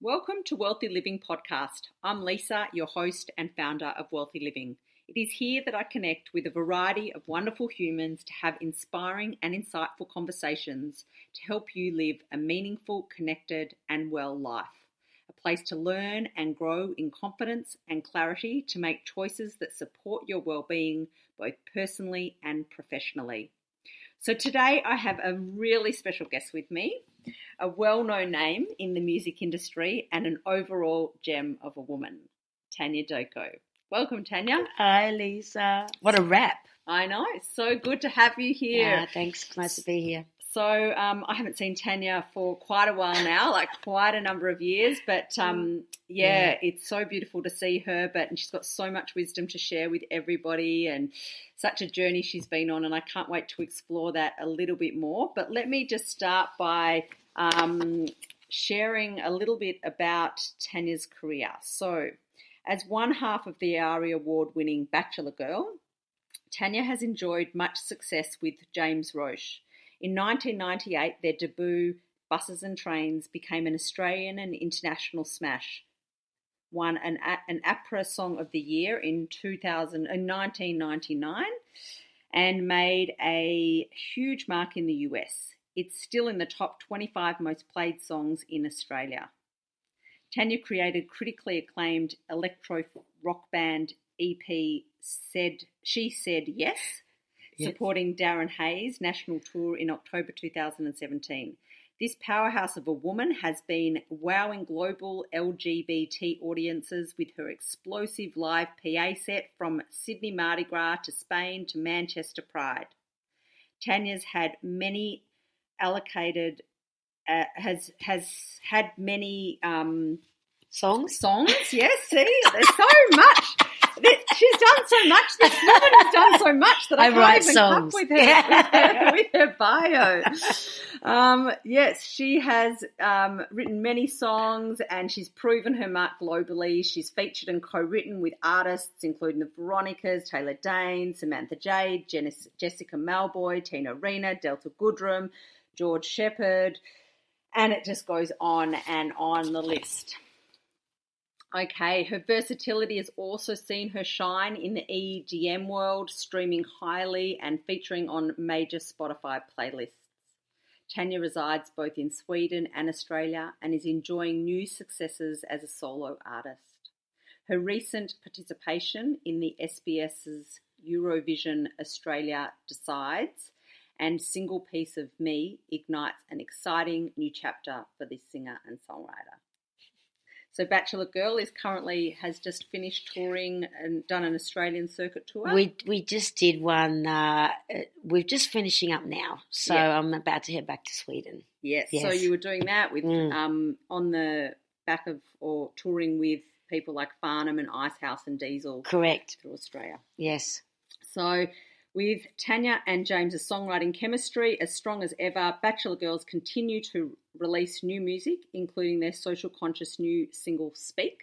Welcome to Wealthy Living Podcast. I'm Lisa, your host and founder of Wealthy Living. It is here that I connect with a variety of wonderful humans to have inspiring and insightful conversations to help you live a meaningful, connected and well life. A place to learn and grow in confidence and clarity to make choices that support your well-being both personally and professionally. So today I have a really special guest with me, a well-known name in the music industry and an overall gem of a woman, Tania Doko. Welcome, Tania. Hi, Lisa. What a wrap. I know. It's so good to have you here. Thanks. Nice to be here. So I haven't seen Tania for quite a while now, like quite a number of years. But, it's so beautiful to see her. And she's got so much wisdom to share with everybody and such a journey she's been on. And I can't wait to explore that a little bit more. But let me just start by sharing a little bit about Tania's career. So as one half of the ARIA award-winning Bachelor Girl, Tania has enjoyed much success with James Roche. In 1998, their debut, Buses and Trains, became an Australian and international smash, won an APRA Song of the Year in 1999, and made a huge mark in the US. It's still in the top 25 most played songs in Australia. Tania created critically acclaimed electro-rock band EP She Said Yes, supporting Darren Hayes' national tour in October 2017. This powerhouse of a woman has been wowing global LGBT audiences with her explosive live PA set from Sydney Mardi Gras to Spain to Manchester Pride. Tania's had many has had many songs. Yes, see, there's so much. She's done so much. This woman has done so much that I can't even come up with her bio. Yes, she has written many songs and she's proven her mark globally. She's featured and co-written with artists including the Veronicas, Taylor Dane, Samantha Jade, Jessica Malboy, Tina Rena, Delta Goodrem, George Shepherd, and it just goes on and on the list. Okay, her versatility has also seen her shine in the EDM world, streaming highly and featuring on major Spotify playlists. Tania resides both in Sweden and Australia and is enjoying new successes as a solo artist. Her recent participation in the SBS's Eurovision Australia Decides and Single Piece of Me ignites an exciting new chapter for this singer and songwriter. So Bachelor Girl has just finished touring and done an Australian circuit tour. We just did one. We're just finishing up now, so I'm about to head back to Sweden. Yes. So you were doing that with on the back of or touring with people like Farnham and Icehouse and Diesel. Correct. Through Australia. Yes. So with Tania and James's songwriting chemistry as strong as ever, Bachelor Girls continue to release new music, including their social conscious new single Speak,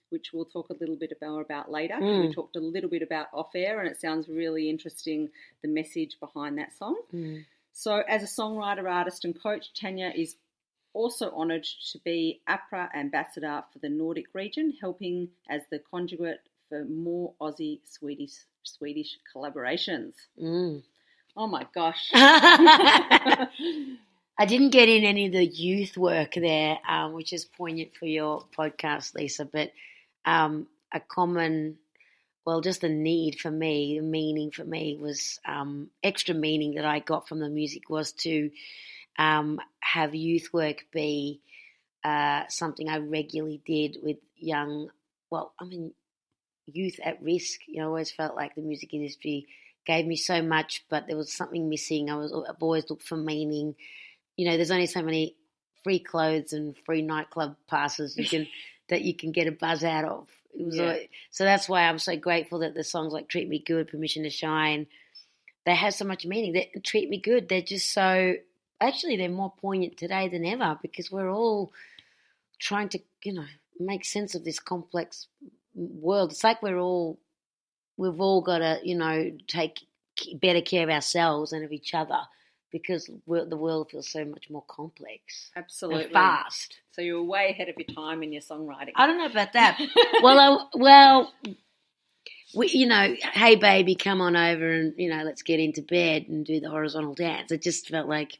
which we'll talk a little bit more about later. We talked a little bit about off air and it sounds really interesting, the message behind that song. So as a songwriter, artist and coach, Tania is also honoured to be APRA ambassador for the Nordic region, helping as the conduit for more Aussie-Swedish collaborations. Oh my gosh. I didn't get in any of the youth work there, which is poignant for your podcast, Lisa, but just the need for me, the meaning for me was extra meaning that I got from the music was to have youth work be something I regularly did with youth at risk. I always felt like the music industry gave me so much, but there was something missing. I've always looked for meaning. There's only so many free clothes and free nightclub passes that you can get a buzz out of. So that's why I'm so grateful that the songs like Treat Me Good, Permission to Shine, they have so much meaning. They Treat Me Good, they're just so, actually they're more poignant today than ever because we're all trying to, make sense of this complex world. It's like we've all got to, take better care of ourselves and of each other because the world feels so much more complex. Absolutely. And fast. So you were way ahead of your time in your songwriting. I don't know about that. Hey baby, come on over and, let's get into bed and do the horizontal dance. It just felt like,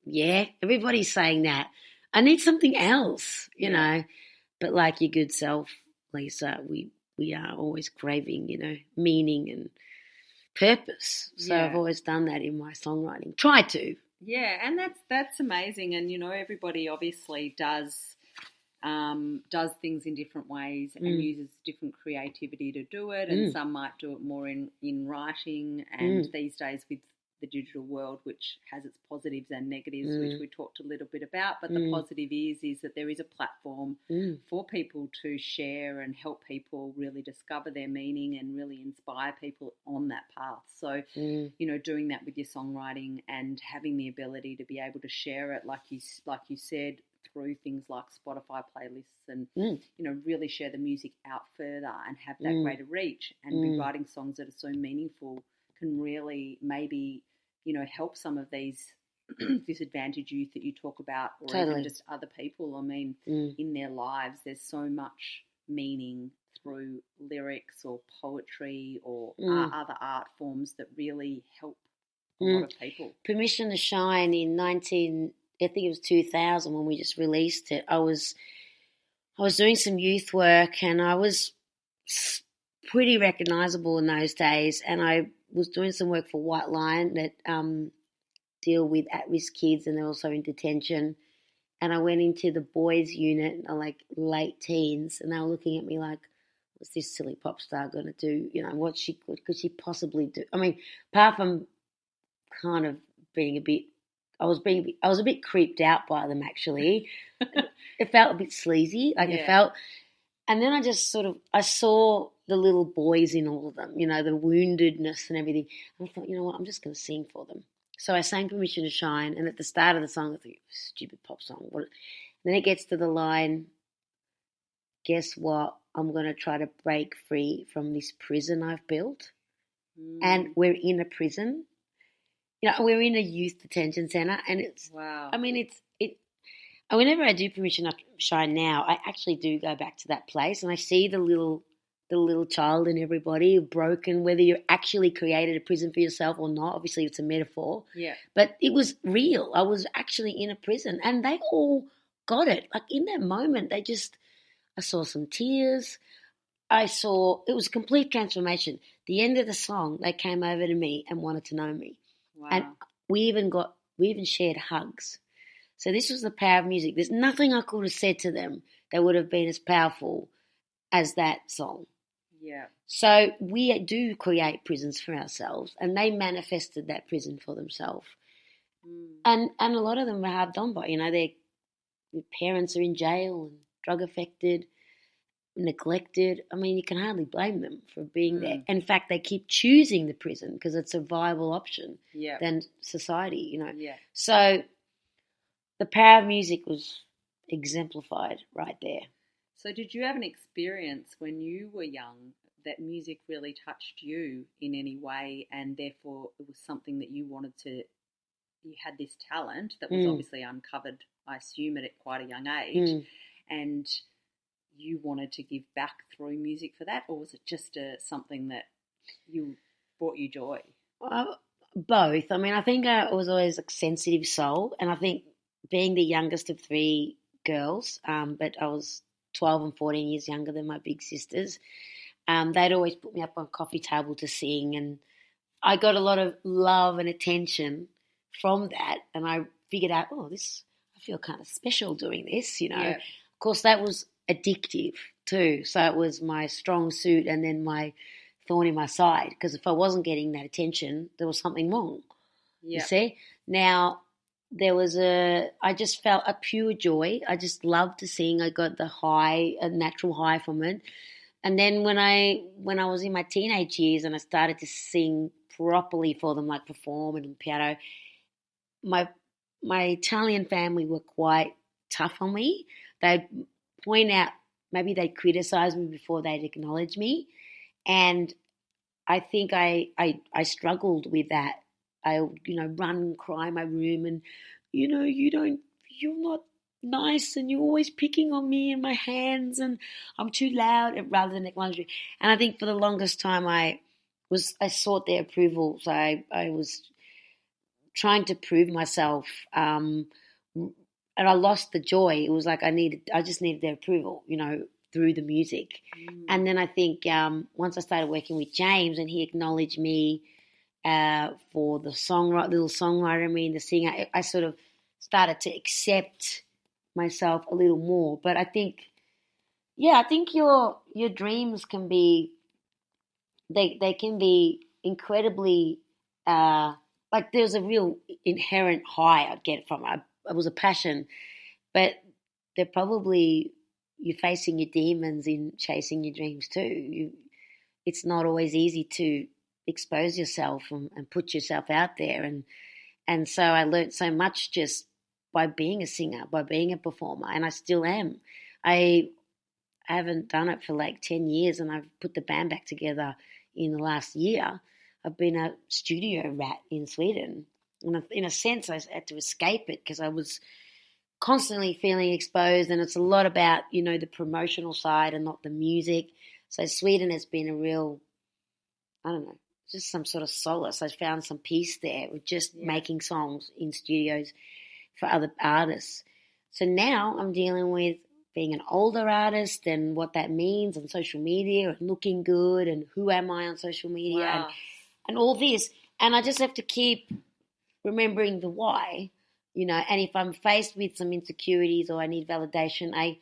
yeah, everybody's saying that. I need something else, you know. But like your good self, Lisa, we are always craving, meaning and purpose. So I've always done that in my songwriting. Try to. Yeah, and that's amazing. And, everybody obviously does things in different ways and uses different creativity to do it, and some might do it more in writing, and these days with the digital world, which has its positives and negatives, which we talked a little bit about, but the positive is that there is a platform for people to share and help people really discover their meaning and really inspire people on that path. So, doing that with your songwriting and having the ability to be able to share it, like you said, through things like Spotify playlists and, really share the music out further and have that greater reach and be writing songs that are so meaningful can really maybe, help some of these disadvantaged youth that you talk about, or even just other people. I mean, in their lives, there's so much meaning through lyrics or poetry or other art forms that really help a lot of people. Permission to Shine in I think it was 2000 when we just released it. I was doing some youth work and I was pretty recognisable in those days, and I was doing some work for White Lion that deal with at-risk kids, and they're also in detention. And I went into the boys' unit, like late teens, and they were looking at me like, what's this silly pop star going to do? What could she possibly do? I mean, apart from kind of being a bit, I was a bit creeped out by them, actually. It felt a bit sleazy, it felt. And then I just I saw the little boys in all of them, the woundedness and everything. And I thought, you know what, I'm just going to sing for them. So I sang Permission to Shine, and at the start of the song, I thought, stupid pop song. And then it gets to the line, guess what, I'm going to try to break free from this prison I've built. And we're in a prison. We're in a youth detention centre, and it's, wow. I mean, whenever I do Permission to Shine now, I actually do go back to that place, and I see the little child in everybody, broken, whether you actually created a prison for yourself or not. Obviously, it's a metaphor. Yeah. But it was real. I was actually in a prison, and they all got it. Like, in that moment, I saw some tears. It was a complete transformation. The end of the song, they came over to me and wanted to know me. Wow. And we even shared hugs. So this was the power of music. There's nothing I could have said to them that would have been as powerful as that song. Yeah. So we do create prisons for ourselves, and they manifested that prison for themselves. And a lot of them are hard done by. Their parents are in jail and drug affected, neglected. I mean, you can hardly blame them for being there. In fact, they keep choosing the prison because it's a viable option than society, Yeah. So the power of music was exemplified right there. So did you have an experience when you were young that music really touched you in any way, and therefore it was something that you had this talent that was obviously uncovered, I assume, at quite a young age, and you wanted to give back through music for that, or was it just something that brought you joy? Both. I mean, I think I was always a sensitive soul, and I think being the youngest of three girls, but I was 12 and 14 years younger than my big sisters, they'd always put me up on a coffee table to sing, and I got a lot of love and attention from that, and I figured out, I feel kind of special doing this, Yeah. Of course, that was addictive too, so it was my strong suit and then my thorn in my side, because if I wasn't getting that attention, there was something wrong, you see? Now, I just felt a pure joy. I just loved to sing. I got a natural high from it. And then when I was in my teenage years and I started to sing properly for them, like perform and piano, my Italian family were quite tough on me. They'd point out, maybe they'd criticize me before they'd acknowledge me. And I think I struggled with that run and cry in my room and, you're not nice and you're always picking on me and my hands and I'm too loud rather than acknowledge me. And I think for the longest time I sought their approval. So I was trying to prove myself, and I lost the joy. It was like I just needed their approval, through the music. And then I think once I started working with James and he acknowledged me for the little songwriter in me and the singer, I sort of started to accept myself a little more. But I think your dreams can be, they can be incredibly, like there's a real inherent high I'd get from it. It was a passion, but they're probably, you're facing your demons in chasing your dreams too. It's not always easy to expose yourself and put yourself out there. And so I learned so much just by being a singer, by being a performer, and I still am. I haven't done it for like 10 years and I've put the band back together in the last year. I've been a studio rat in Sweden. And in a sense, I had to escape it because I was constantly feeling exposed, and it's a lot about, the promotional side and not the music. So Sweden has been a real, I don't know, just some sort of solace. I found some peace there with just making songs in studios for other artists. So now I'm dealing with being an older artist and what that means on social media and looking good and who am I on social media and all this. And I just have to keep remembering the why, and if I'm faced with some insecurities or I need validation, I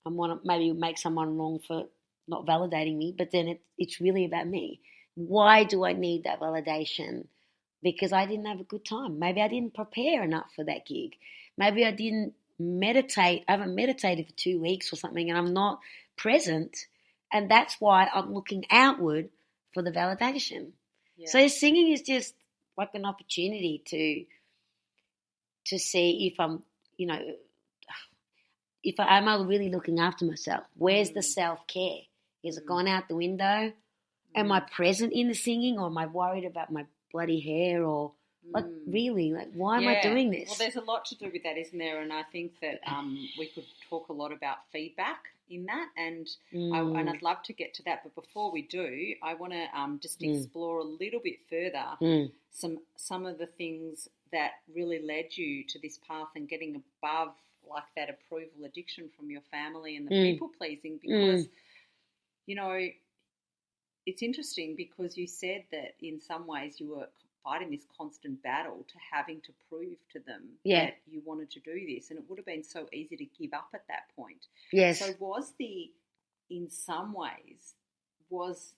want to maybe make someone wrong for not validating me, but then it's really about me. Why do I need that validation? Because I didn't have a good time. Maybe I didn't prepare enough for that gig. Maybe I didn't meditate. I haven't meditated for 2 weeks or something and I'm not present. And that's why I'm looking outward for the validation. Yeah. So singing is just like an opportunity to see if I'm, am I really looking after myself? Where's the self-care? Is it gone out the window? Am I present in the singing, or am I worried about my bloody hair, or like really, like why am I doing this? Well, there's a lot to do with that, isn't there? And I think that we could talk a lot about feedback in that, and I'd love to get to that. But before we do, I want to just explore a little bit further some of the things that really led you to this path and getting above like that approval addiction from your family and the people pleasing, because it's interesting because you said that in some ways you were fighting this constant battle to having to prove to them that you wanted to do this, and it would have been so easy to give up at that point. Yes. So in some ways, was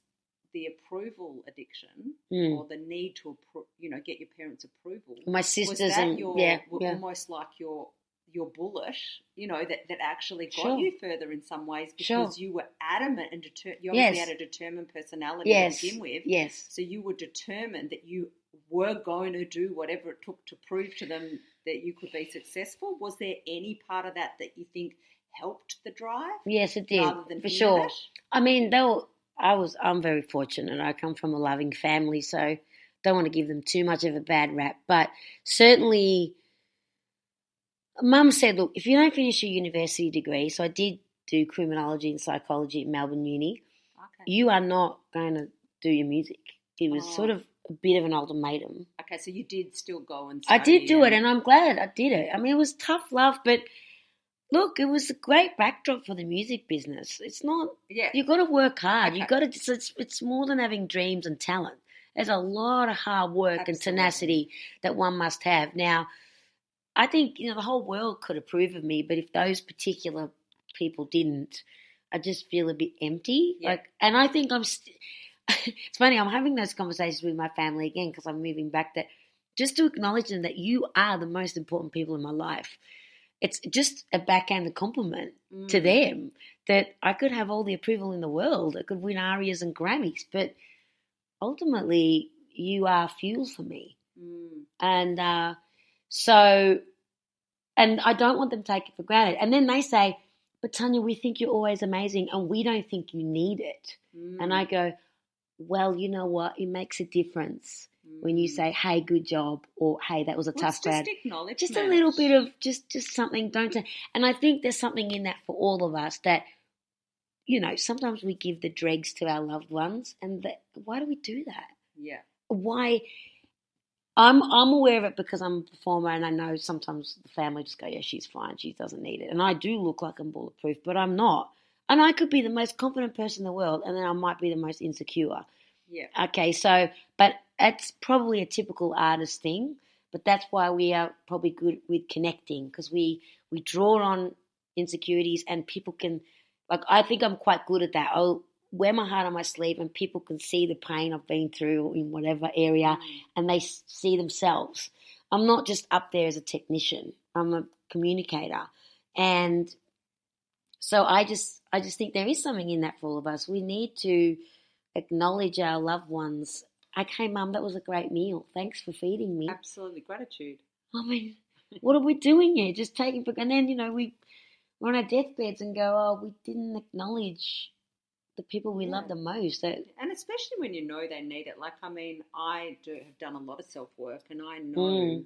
the approval addiction or the need to, get your parents' approval? My sisters was that and almost like your bullish, that actually got you further in some ways because you were adamant and you obviously had a determined personality to begin with. Yes. So you were determined that you were going to do whatever it took to prove to them that you could be successful. Was there any part of that you think helped the drive? Yes, it did. Rather than for sure. It? I mean, I'm very fortunate. I come from a loving family, so don't want to give them too much of a bad rap. But certainly, Mum said, look, if you don't finish your university degree, so I did do criminology and psychology at Melbourne Uni, you are not going to do your music. It was sort of a bit of an ultimatum. Okay, so you did still go and study. I did do it, and I'm glad I did it. I mean, it was tough love, but look, it was a great backdrop for the music business. It's not, you've got to work hard. Okay. You've got to, it's more than having dreams and talent. There's a lot of hard work and tenacity that one must have. Now, I think, the whole world could approve of me, but if those particular people didn't, I just feel a bit empty. Yeah. And I think it's funny, I'm having those conversations with my family again because I'm moving back, that just to acknowledge them that you are the most important people in my life. It's just a backhanded compliment to them that I could have all the approval in the world. I could win ARIAs and Grammys, but ultimately you are fuel for me. And and I don't want them to take it for granted. And then they say, but Tania, we think you're always amazing and we don't think you need it. And I go, well, you know what? It makes a difference. when you say, hey, good job, or hey, that was a tough crowd. Just acknowledgement. Just a little bit of just something, don't say. And I think there's something in that for all of us that, you know, sometimes we give the dregs to our loved ones, and why do we do that? Yeah. Why? I'm aware of it because I'm a performer, and I know sometimes the family just go, yeah, she's fine, she doesn't need it. And I do look like I'm bulletproof, but I'm not. And I could be the most confident person in the world, and then I might be the most insecure. Yeah. Okay, so, but it's probably a typical artist thing, but that's why we are probably good with connecting, because we draw on insecurities, and people can, like, I think I'm quite good at that. I'll wear my heart on my sleeve, and people can see the pain I've been through in whatever area, and they see themselves. I'm not just up there as a technician. I'm a communicator. And so I just think there is something in that for all of us. We need to acknowledge our loved ones. Okay, Mum, that was a great meal. Thanks for feeding me. Absolutely, gratitude. I mean, what are we doing here? Just taking for, and then, you know, we're on our deathbeds and go, oh, we didn't acknowledge the people we love the most. And especially when you know they need it. Like, I mean, I have done a lot of self-work, and I know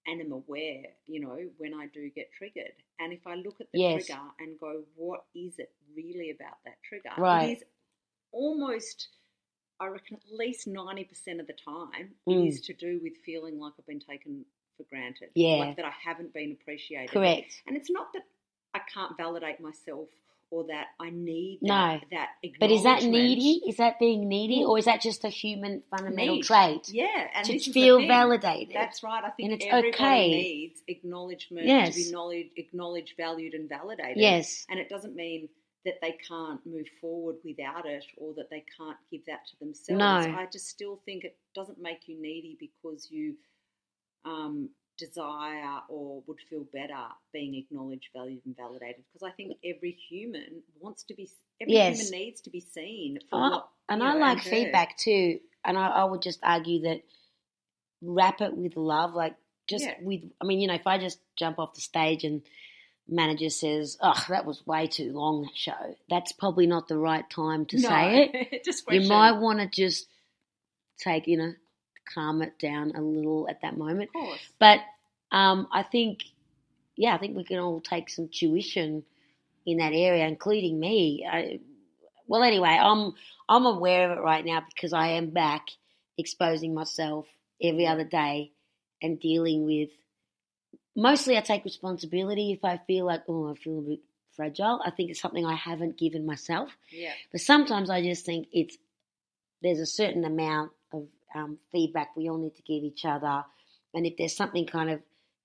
and am aware, you know, when I do get triggered. And if I look at the trigger and go, what is it really about that trigger? Right. It is almost, I reckon, at least 90% of the time, it is to do with feeling like I've been taken for granted. Yeah. Like that I haven't been appreciated. Correct. And it's not that I can't validate myself or that I need that acknowledgement. But is that needy? Is that being needy? Or is that just a human fundamental trait? Yeah. And to feel validated. That's right. I think and it's everybody needs acknowledgement, to be acknowledged, valued and validated. Yes. And it doesn't mean that they can't move forward without it, or that they can't give that to themselves. No. I just still think it doesn't make you needy because you desire or would feel better being acknowledged, valued and validated, because I think every human human needs to be seen for what, and I like feedback too, and I would just argue that wrap it with love, like with, I mean, you know, if I just jump off the stage and manager says, oh, that was way too long, that show, that's probably not the right time to say it. You might want to just take, you know, calm it down a little at that moment. Of course. But I think we can all take some tuition in that area, including me. Anyway, I'm aware of it right now because I am back exposing myself every other day and dealing with. Mostly, I take responsibility if I feel like, I feel a bit fragile. I think it's something I haven't given myself. Yeah. But sometimes I just think there's a certain amount of feedback we all need to give each other, and if there's something kind of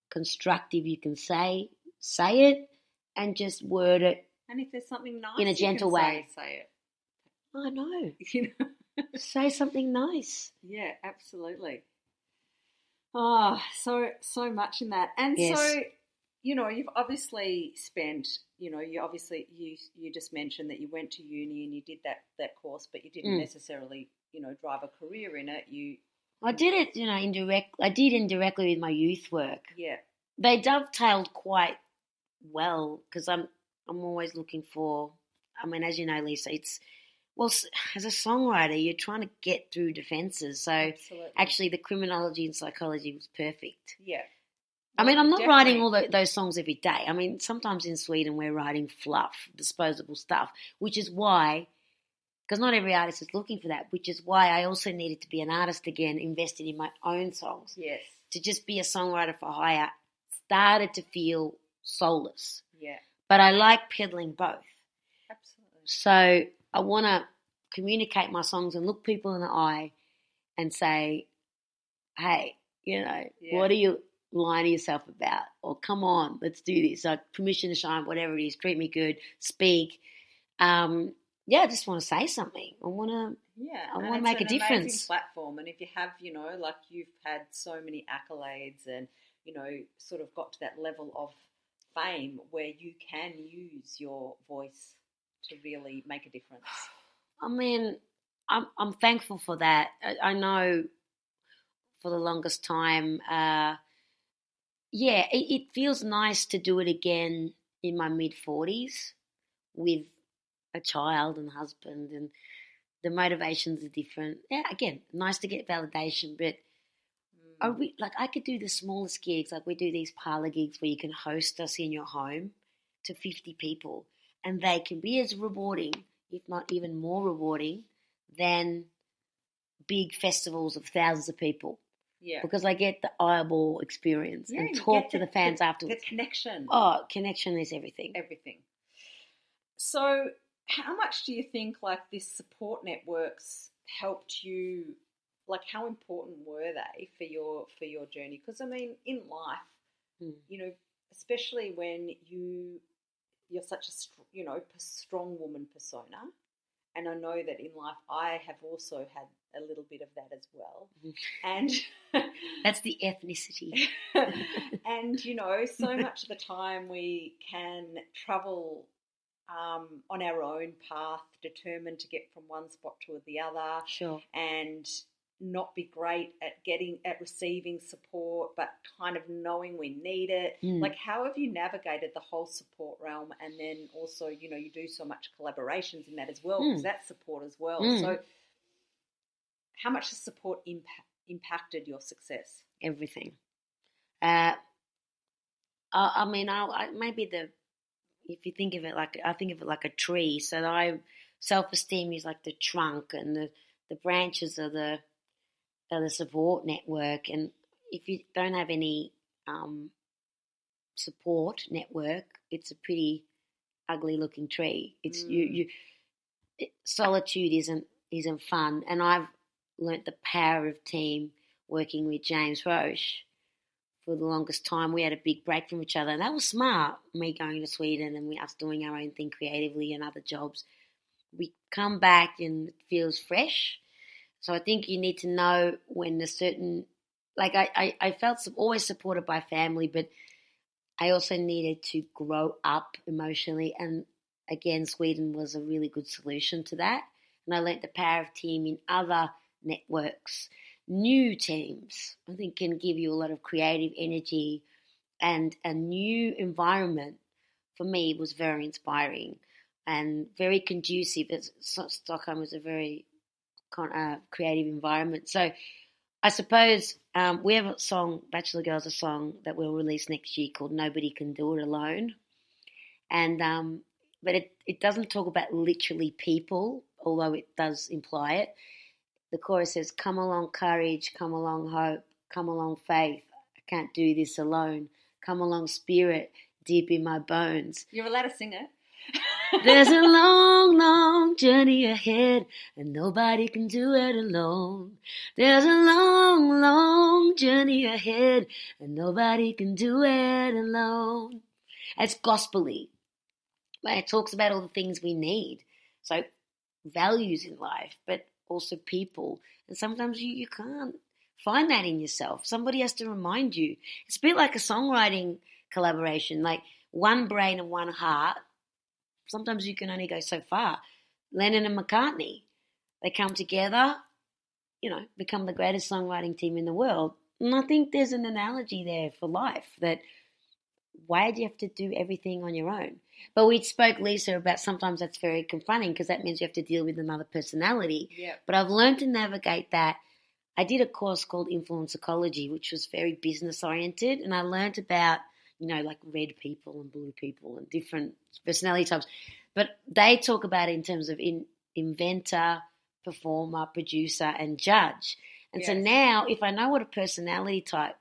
constructive you can say it, and just word it. And if there's something nice in a gentle way, say it. I know. You know, say something nice. Yeah, absolutely. Oh, so much in that, and so, you know, you've obviously spent, you know, you just mentioned that you went to uni and you did that course, but you didn't necessarily, you know, drive a career in it. I did it, you know, indirectly with my youth work. Yeah. They dovetailed quite well because I'm always looking for, I mean, as you know, Lisa, as a songwriter, you're trying to get through defences. So actually the criminology and psychology was perfect. Yeah. I mean, I'm not writing all those songs every day. I mean, sometimes in Sweden we're writing fluff, disposable stuff, which is why, because not every artist is looking for that, which is why I also needed to be an artist again, invested in my own songs. Yes. To just be a songwriter for hire started to feel soulless. Yeah. But I like peddling both. Absolutely. So I want to communicate my songs and look people in the eye and say, hey, you know, what are you lying to yourself about? Or come on, let's do this. Like, permission to shine, whatever it is, treat me good, speak. I just want to say something. I want to make a difference. It's an amazing platform, and if you have, you know, like you've had so many accolades and, you know, sort of got to that level of fame where you can use your voice to really make a difference. I mean, I'm thankful for that. I know for the longest time, it feels nice to do it again in my mid-40s with a child and husband and the motivations are different. Yeah, again, nice to get validation, but I could do the smallest gigs. Like we do these parlour gigs where you can host us in your home to 50 people, and they can be as rewarding, if not even more rewarding, than big festivals of thousands of people. Yeah. Because I get the eyeball experience and talk to the fans afterwards. The connection. Oh, connection is everything. Everything. So how much do you think like this support networks helped you, like how important were they for your journey? Because I mean, in life, you know, especially when you're such a strong woman persona, and I know that in life I have also had a little bit of that as well. And that's the ethnicity. And, you know, so much of the time we can travel on our own path, determined to get from one spot to the other. Sure. And not be great at receiving support, but kind of knowing we need it. Like, how have you navigated the whole support realm? And then also, you know, you do so much collaborations in that as well, because that's support as well. So how much has support impacted your success? Everything. If you think of it I think of it like a tree. So self-esteem is like the trunk, and the branches are the support network. And if you don't have any support network, it's a pretty ugly looking tree. It's solitude isn't fun. And I've learnt the power of team working with James Roche. For the longest time, we had a big break from each other, and that was smart. Me going to Sweden and us doing our own thing creatively and other jobs. We come back and it feels fresh. So I think you need to know when a certain, like I felt always supported by family, but I also needed to grow up emotionally. And again, Sweden was a really good solution to that. And I learnt the power of team in other networks. New teams, I think, can give you a lot of creative energy, and a new environment for me was very inspiring and very conducive. Stockholm is a very creative environment. So I suppose we have a song, Bachelor Girl is a song that we'll release next year called Nobody Can Do It Alone. And but it doesn't talk about literally people, although it does imply it. The chorus says, come along courage, come along hope, come along faith. I can't do this alone. Come along spirit, deep in my bones. You're allowed to sing it. There's a long, long journey ahead, and nobody can do it alone. There's a long, long journey ahead, and nobody can do it alone. It's gospel-y. It talks about all the things we need. So values in life, but also people. And sometimes you can't find that in yourself. Somebody has to remind you. It's a bit like a songwriting collaboration, like one brain and one heart. Sometimes you can only go so far. Lennon and McCartney, they come together, you know, become the greatest songwriting team in the world. And I think there's an analogy there for life, that why do you have to do everything on your own? But we spoke, Lisa, about sometimes that's very confronting, because that means you have to deal with another personality. Yeah. But I've learned to navigate that. I did a course called Influence Ecology, which was very business oriented, and I learned about, you know, like red people and blue people and different personality types. But they talk about it in terms of inventor, performer, producer, and judge. And so now, if I know what personality type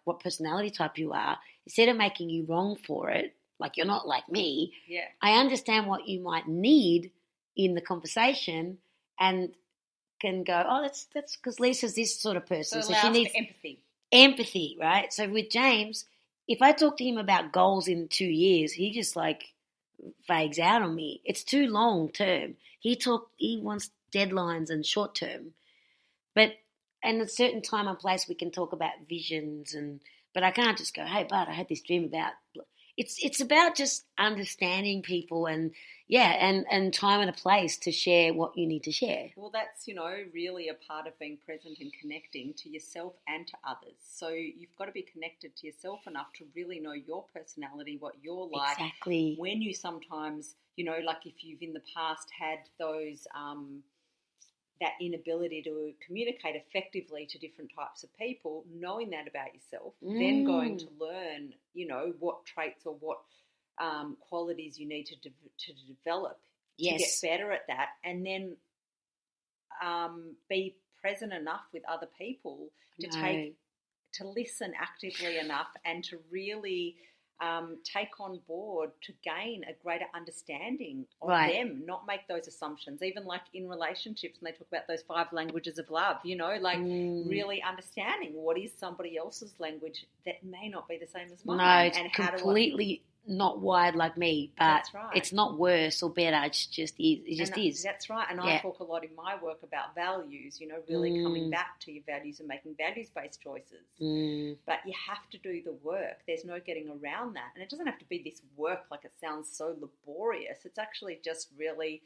you are, instead of making you wrong for it, like you're not like me, I understand what you might need in the conversation, and can go, oh, that's because Lisa's this sort of person. So she needs empathy, right? So with James, if I talk to him about goals in 2 years, he just like fades out on me. It's too long term. He wants deadlines and short term. But at a certain time and place, we can talk about visions, but I can't just go, hey, bud, I had this dream about. It's about just understanding people and time and a place to share what you need to share. Well, that's, you know, really a part of being present and connecting to yourself and to others. So you've got to be connected to yourself enough to really know your personality, what you're like. Exactly. When you sometimes, you know, like if you've in the past had those that inability to communicate effectively to different types of people, knowing that about yourself, then going to learn, you know, what traits or what qualities you need to develop to get better at that, and then be present enough with other people to listen actively enough and to really take on board to gain a greater understanding of them, not make those assumptions. Even like in relationships, when they talk about those 5 languages of love, you know, like really understanding what is somebody else's language that may not be the same as mine. No, it's and completely not wired like me, but it's not worse or better. It's just is. It just is. That's right. And I talk a lot in my work about values, you know, really coming back to your values and making values-based choices. But you have to do the work. There's no getting around that. And it doesn't have to be this work like it sounds so laborious. It's actually just really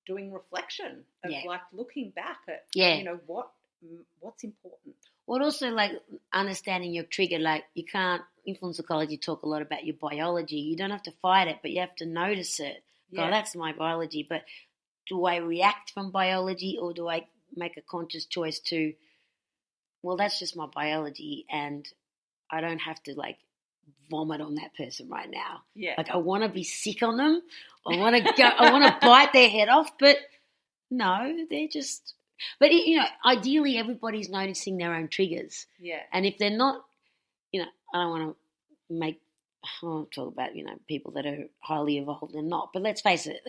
doing reflection of like looking back at, you know, what's important. Well, also like understanding your trigger. Like you can't, influence psychology talk a lot about your biology. You don't have to fight it, but you have to notice it. Yeah. Oh, that's my biology. But do I react from biology, or do I make a conscious choice to, well, that's just my biology and I don't have to like vomit on that person right now. Yeah. Like I want to be sick on them. I want to bite their head off, but no, they're just... But, you know, ideally everybody's noticing their own triggers. Yeah. And if they're not, you know, I don't want to talk about, you know, people that are highly evolved and not. But let's face it,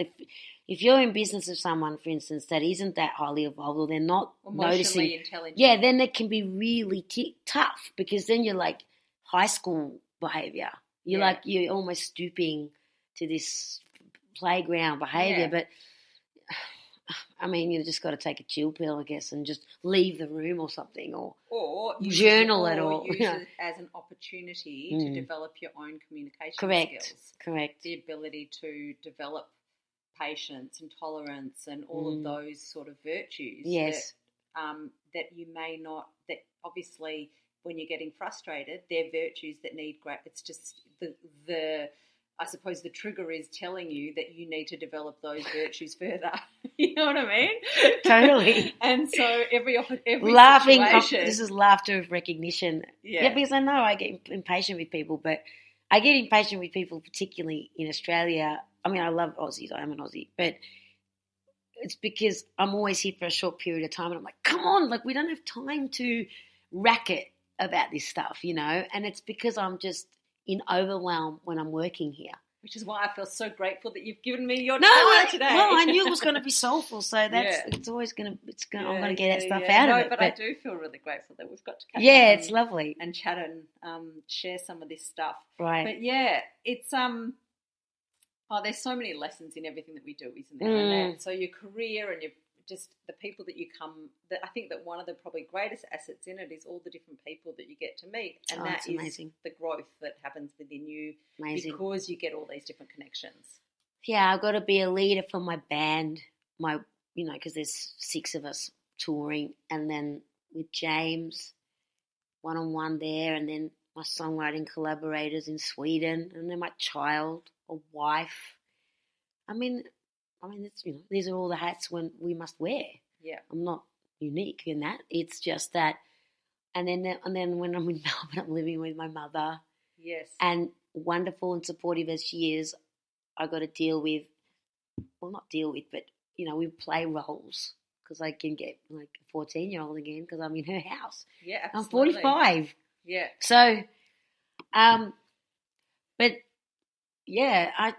if you're in business with someone, for instance, that isn't that highly evolved or they're not noticing. Intelligent. Yeah, then it can be really tough, because then you're like high school behaviour. You're almost stooping to this playground behaviour, but... I mean, you just got to take a chill pill, I guess, and just leave the room or something, or journal it, or use it as an opportunity to develop your own communication skills. Correct. The ability to develop patience and tolerance and all of those sort of virtues. Yes. That you may not. That obviously, when you're getting frustrated, they're virtues that need great. It's just the I suppose the trigger is telling you that you need to develop those virtues further. You know what I mean? Totally. And so every laughing. situation... This is laughter of recognition. Yeah, because I know I get impatient with people, but I get impatient with people, particularly in Australia. I mean, I love Aussies. I am an Aussie, but it's because I'm always here for a short period of time, and I'm like, come on, like we don't have time to racket about this stuff, you know. And it's because I'm just in overwhelm when I'm working here. Which is why I feel so grateful that you've given me your time today. Well, I knew it was going to be soulful, so it's always going to, I'm going to get that stuff out of it. But I do feel really grateful that we've got to catch up. It's lovely. And chat and share some of this stuff. Right. But yeah, it's, there's so many lessons in everything that we do, isn't there? And so your career and your just the people that you I think that one of the probably greatest assets in it is all the different people that you get to meet, and that is amazing. The growth that happens within you because you get all these different connections. Yeah, I've got to be a leader for my band, because there's 6 of us touring, and then with James, one-on-one there, and then my songwriting collaborators in Sweden, and then my child, a wife. I mean, it's, these are all the hats when we must wear. Yeah, I'm not unique in that. It's just that, and then when I'm in Melbourne, I'm living with my mother. Yes, and wonderful and supportive as she is, I got to deal with. Well, not deal with, but we play roles because I can get like a 14-year-old again because I'm in her house. Yeah, absolutely. I'm 45. Yeah. So, but yeah,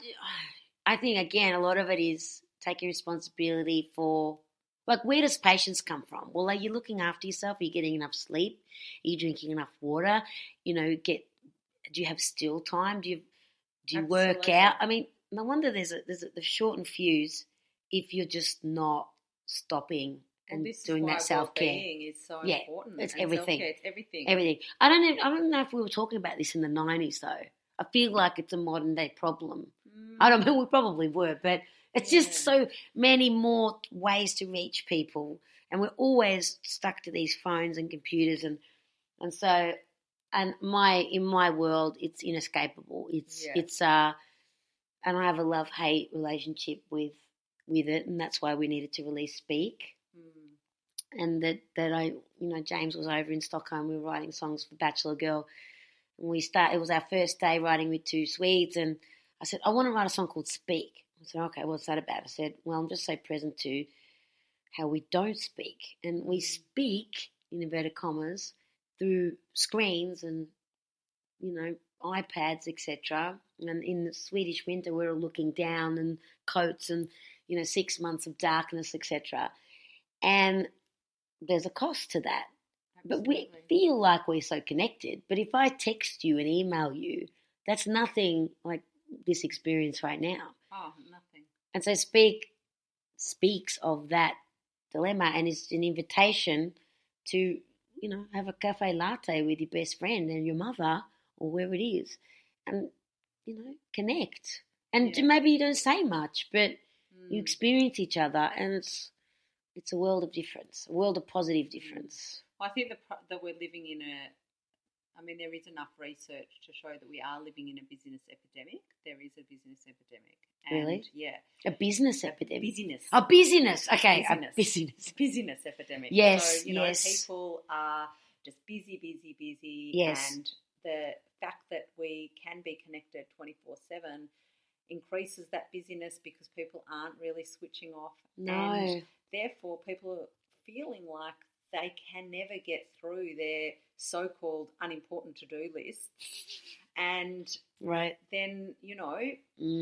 I think, again, a lot of it is taking responsibility for, like, where does patience come from? Well, are you looking after yourself? Are you getting enough sleep? Are you drinking enough water? Do you have still time? Do you work out? I mean, no wonder there's the shortened fuse if you're just not stopping and doing that self-care. Well-being is so important. It's everything. Self-care, it's everything. Everything. I don't know if we were talking about this in the 90s, though. I feel like it's a modern-day problem. I don't know, we probably were, but it's just so many more ways to reach people, and we're always stuck to these phones and computers, and so in my world it's inescapable. It's and I have a love-hate relationship with it, and that's why we needed to really speak. And that I, James was over in Stockholm. We were writing songs for Bachelor Girl. And it was our first day writing with two Swedes. And I said, I want to write a song called Speak. I said, okay, what's that about? I said, well, I'm just so present to how we don't speak. And we speak, in inverted commas, through screens and, iPads, etc. And in the Swedish winter, we're all looking down and coats and, 6 months of darkness, etc. And there's a cost to that. Absolutely. But we feel like we're so connected. But if I text you and email you, that's nothing like this experience right now. Oh, nothing. And so speaks of that dilemma, and it's an invitation to, have a cafe latte with your best friend and your mother or wherever it is, and, connect. And maybe you don't say much, but you experience each other, and it's a world of difference, a world of positive difference. Well, I think that we're living in there is enough research to show that we are living in a business epidemic. There is a business epidemic. And, really? Yeah. A business epidemic? Busyness. A busyness. Okay, busyness. A busyness epidemic. Yes, So, people are just busy. Yes. And the fact that we can be connected 24/7 increases that busyness because people aren't really switching off. No. And therefore, people are feeling like they can never get through their so-called unimportant to-do lists. And then,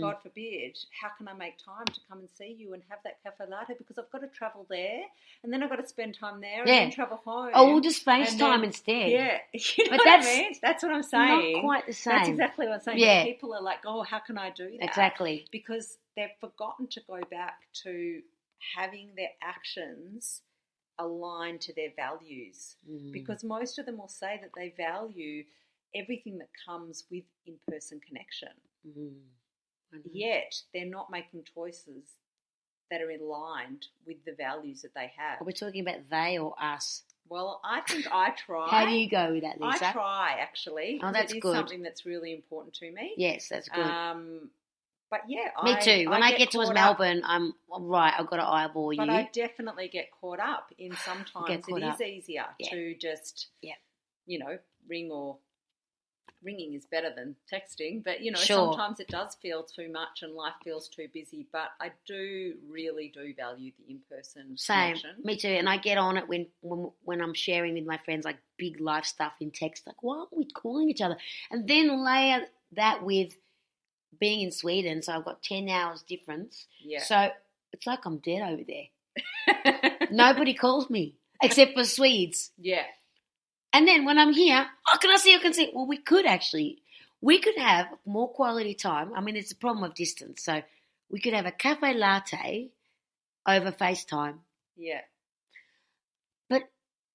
God forbid, how can I make time to come and see you and have that cafe latte? Because I've got to travel there, and then I've got to spend time there, and then travel home. Oh, we'll just FaceTime instead. Yeah. But what I mean? That's what I'm saying. Not quite the same. That's exactly what I'm saying. Yeah. People are like, oh, how can I do that? Exactly. Because they've forgotten to go back to having their actions aligned to their values, because most of them will say that they value everything that comes with in-person connection. Yet they're not making choices that are aligned with the values that they have. Are we talking about they or us? Well, I think I try. How do you go with that, Lisa? I try, actually. Oh, that's good. It is something that's really important to me. Yes, that's good. But yeah, me too. When I get towards Melbourne, I'm right. I've got to eyeball you. But I definitely get caught up in sometimes. It is easier to just, ring or ringing is better than texting. But sometimes it does feel too much and life feels too busy. But I really do value the in-person connection. Me too. And I get on it when I'm sharing with my friends like big life stuff in text. Like, why aren't we calling each other? And then layer that with being in Sweden, so I've got 10 hours difference. Yeah. So it's like I'm dead over there. Nobody calls me except for Swedes. Yeah. And then when I'm here, can I see? Well, we could have more quality time. I mean, it's a problem of distance. So we could have a cafe latte over FaceTime. Yeah. But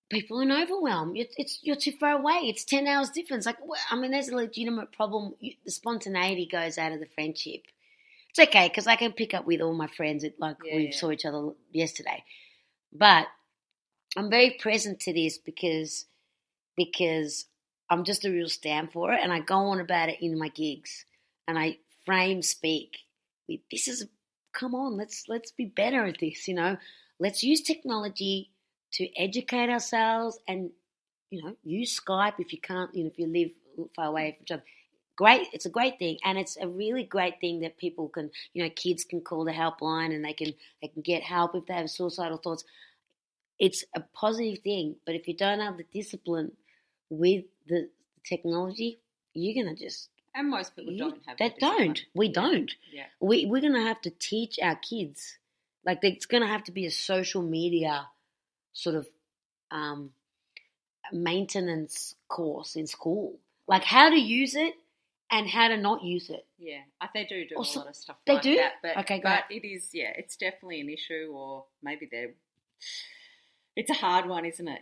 people are overwhelmed. You're too far away. It's 10 hours difference. Like, there's a legitimate problem. The spontaneity goes out of the friendship. It's okay because I can pick up with all my friends. We saw each other yesterday. But I'm very present to this because I'm just a real stand for it, and I go on about it in my gigs, and I speak with come on, let's be better at this. Let's use technology to educate ourselves, and use Skype if you can't, if you live far away from each other. Great, it's a great thing, and it's a really great thing that people can, kids can call the helpline and they can get help if they have suicidal thoughts. It's a positive thing, but if you don't have the discipline with the technology, you're gonna just. And most people don't have. They don't. We don't. Yeah. We're gonna have to teach our kids, like it's gonna have to be a social media sort of maintenance course in school, like how to use it and how to not use it. Yeah, they do a lot of stuff. They do. That, but, okay, great. But it is, it's definitely an issue, or maybe it's a hard one, isn't it?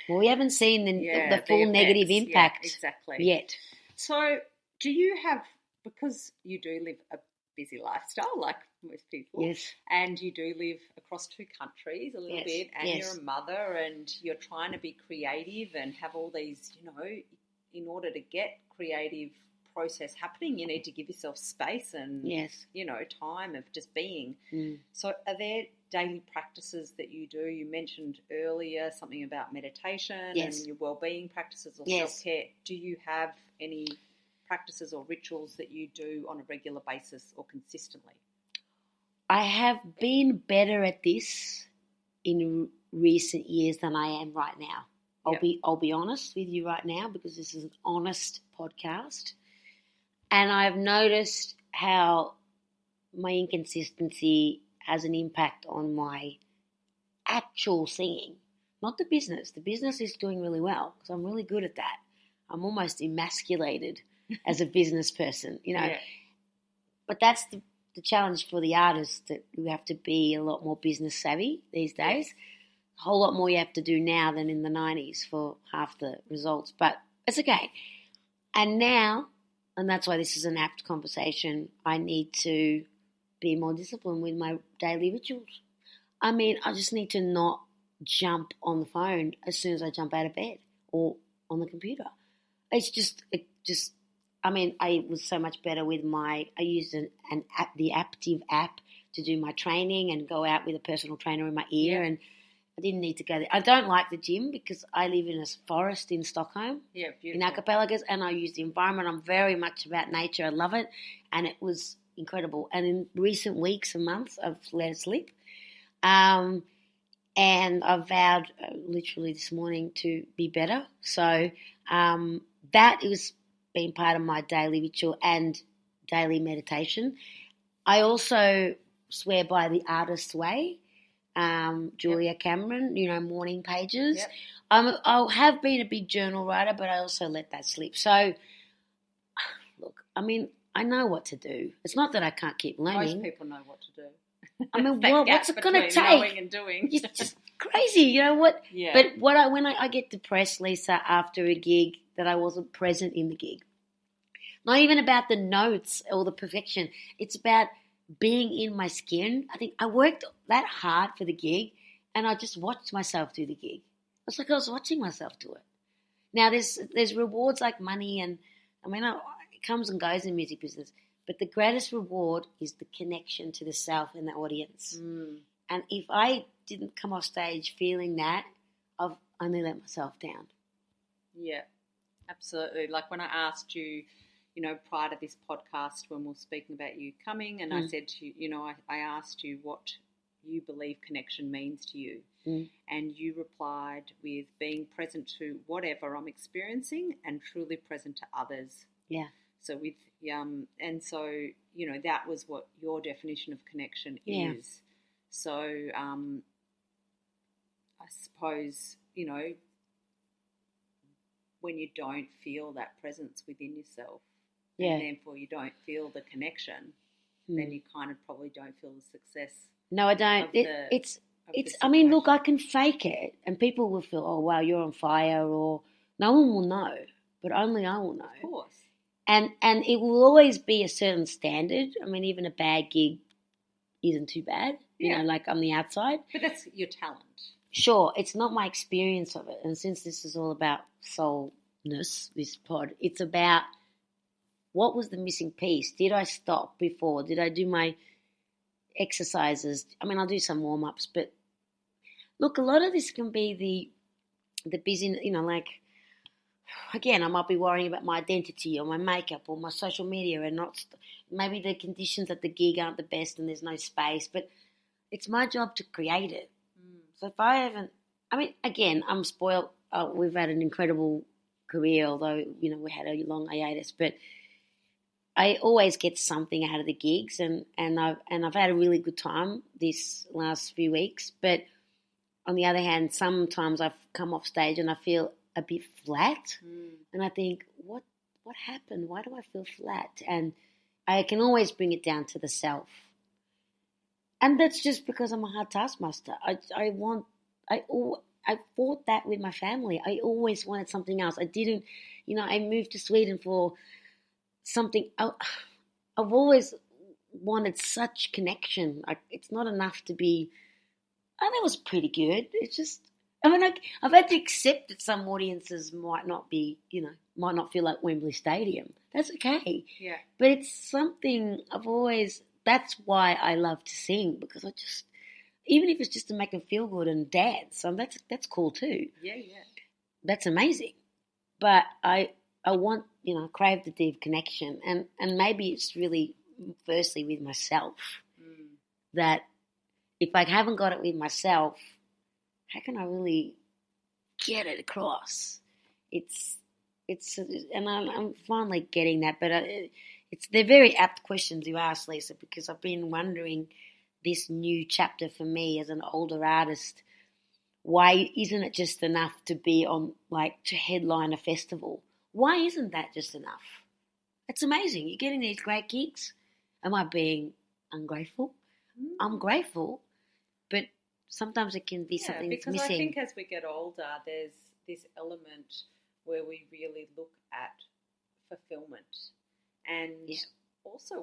Well, we haven't seen the full effects, negative impact yet. So, do you have, because you do live a busy lifestyle like most people, yes, and you do live across 2 countries a little bit, and you're a mother, and you're trying to be creative and have all these, in order to get creative process happening. You need to give yourself space and, time of just being. So are there daily practices that you do? You mentioned earlier something about meditation and your wellbeing practices or self-care. Do you have any practices or rituals that you do on a regular basis or consistently? I have been better at this in recent years than I am right now. I'll be honest with you right now, because this is an honest podcast. And I've noticed how my inconsistency has an impact on my actual singing, not the business. The business is doing really well because I'm really good at that. I'm almost emasculated as a business person, But that's the challenge for the artists, that you have to be a lot more business savvy these days. A whole lot more you have to do now than in the 90s for half the results, but it's okay. And now, and that's why this is an apt conversation, I need to be more disciplined with my daily rituals. I mean, I just need to not jump on the phone as soon as I jump out of bed or on the computer. I was so much better with I used an app, the Active app, to do my training and go out with a personal trainer in my ear, and I didn't need to go there. I don't like the gym because I live in a forest in Stockholm, in archipelagos, and I use the environment. I'm very much about nature. I love it, and it was incredible. And in recent weeks and months, I've let it slip. And I've vowed literally this morning to be better. So that is been part of my daily ritual and daily meditation. I also swear by the artist's way. Julia Cameron, morning pages. Yep. I have been a big journal writer, but I also let that slip. So, look, I mean, I know what to do. It's not that I can't keep learning. Most people know what to do. I mean, what's it going to take? Knowing and doing. It's just crazy, you know what? Yeah. But when I get depressed, Lisa, after a gig, that I wasn't present in the gig. Not even about the notes or the perfection. It's about being in my skin. I think I worked that hard for the gig, and I just watched myself do the gig. It's like I was watching myself do it. Now, there's rewards like money, and it comes and goes in music business, but the greatest reward is the connection to the self and the audience. And if I didn't come off stage feeling that, I've only let myself down. Yeah, absolutely. Like when I asked you, prior to this podcast, when we were speaking about you coming, and I said to you, I asked you what you believe connection means to you. And you replied with being present to whatever I'm experiencing and truly present to others. Yeah. So with and so that was what your definition of connection is. So I suppose when you don't feel that presence within yourself, and therefore you don't feel the connection, then you kind of probably don't feel the success. No, I don't. Look, I can fake it, and people will feel, oh, wow, you're on fire, or no one will know, but only I will know. Of course. And it will always be a certain standard. I mean, even a bad gig isn't too bad, like on the outside. But that's your talent. Sure, it's not my experience of it. And since this is all about soulness, this pod, it's about what was the missing piece? Did I stop before? Did I do my exercises? I mean, I'll do some warm-ups, but look, a lot of this can be the busy, again, I might be worrying about my identity or my makeup or my social media, and maybe the conditions at the gig aren't the best and there's no space, but it's my job to create it. So if I haven't, again, I'm spoiled. We've had an incredible career, although, we had a long hiatus, but I always get something out of the gigs, and I've had a really good time this last few weeks. But on the other hand, sometimes I've come off stage and I feel a bit flat, and I think, what happened? Why do I feel flat? And I can always bring it down to the self, and that's just because I'm a hard taskmaster. I fought that with my family. I always wanted something else. I didn't, I moved to Sweden for something. I've always wanted such connection. It's not enough to be, and it was pretty good. It's just, I mean, I've had to accept that some audiences might not feel like Wembley Stadium. That's okay. Yeah. But it's something that's why I love to sing, because even if it's just to make them feel good and dance, that's cool too. Yeah. That's amazing. But I want, crave the deep connection. And maybe it's really firstly with myself that if I haven't got it with myself, how can I really get it across? And I'm finally getting that, but they're very apt questions you ask, Lisa, because I've been wondering this new chapter for me as an older artist. Why isn't it just enough to be on, to headline a festival? Why isn't that just enough? It's amazing. You're getting these great gigs. Am I being ungrateful? I'm grateful, but sometimes it can be something that's missing. Because I think as we get older, there's this element where we really look at fulfillment, and also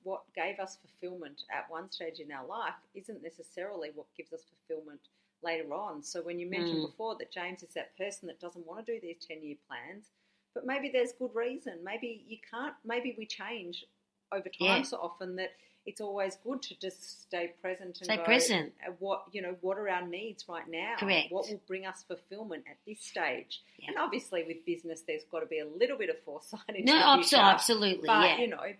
what gave us fulfillment at one stage in our life isn't necessarily what gives us fulfillment later on. So when you mentioned before that James is that person that doesn't want to do these 10-year plans, but maybe there's good reason. Maybe you can't. Maybe we change over time so often that it's always good to just stay present and present. What are our needs right now? Correct. What will bring us fulfillment at this stage? Yeah. And obviously with business, there's got to be a little bit of foresight into the future. Absolutely.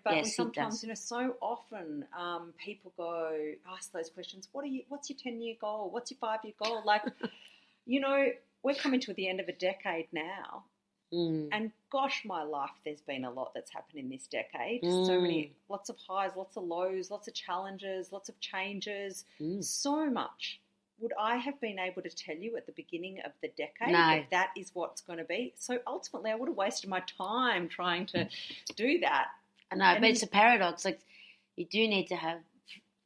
But we sometimes so often people ask those questions. What's your 10-year goal? What's your 5-year goal? We're coming to the end of a decade now. And gosh, my life, there's been a lot that's happened in this decade. Lots of highs, lots of lows, lots of challenges, lots of changes, so much. Would I have been able to tell you at the beginning of the decade that is what's going to be? So ultimately I would have wasted my time trying to do that. I know, but it's a paradox. You do need to have,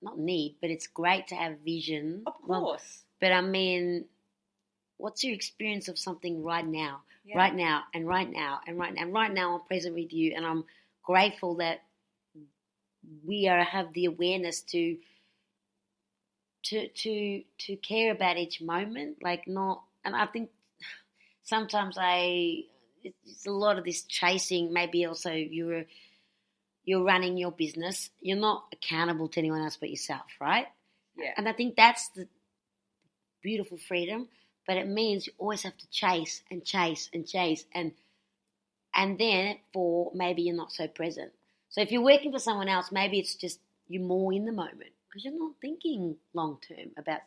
not need, but it's great to have vision. Of course. But I mean, what's your experience of something right now? Yeah. Right now, and right now, and right now. And right now I'm present with you, and I'm grateful that we have the awareness to care about each moment. And I think sometimes it's a lot of this chasing. Maybe also you're running your business. You're not accountable to anyone else but yourself, right? Yeah. And I think that's the beautiful freedom. But it means you always have to chase and chase and chase, and then maybe you're not so present. So if you're working for someone else, maybe it's just you're more in the moment because you're not thinking long term about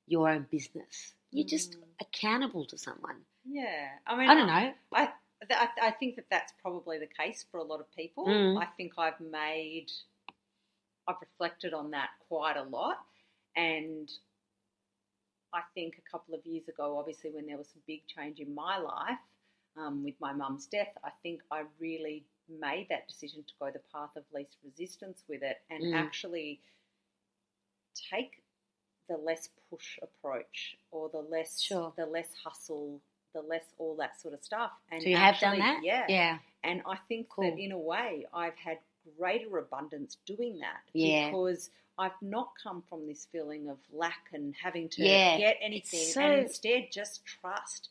your own business. You're just accountable to someone. Yeah, I mean, I don't know. I think that's probably the case for a lot of people. I think I've reflected on that quite a lot, and I think a couple of years ago, obviously when there was some big change in my life with my mum's death, I think I really made that decision to go the path of least resistance with it and actually take the less push approach or the less hustle, the less all that sort of stuff. And so you have done that? Yeah. And I think that in a way I've had greater abundance doing that because I've not come from this feeling of lack and having to get anything, and instead just trust.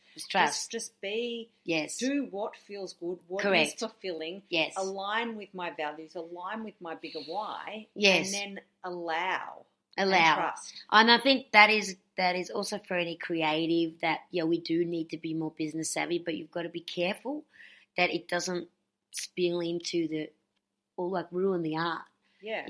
Just be. Yes. Do what feels good. What is fulfilling. Yes. Align with my values. Align with my bigger why. Yes. And then allow. And trust. And I think that is also for any creative that we do need to be more business savvy, but you've got to be careful that it doesn't spill into ruin the art. Yeah.